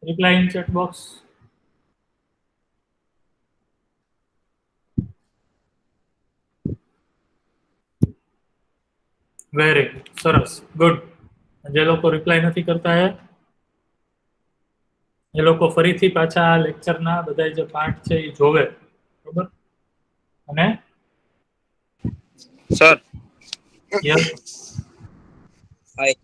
Reply in chat box. Very good, સરસ, ગુડ. જે લોકો રિપ્લાય નથી કરતા એ લોકો ફરીથી પાછા આ લેક્ચરના બધા જે પાર્ટ છે એ જોવે, બરોબર? અને સર યસ, હાય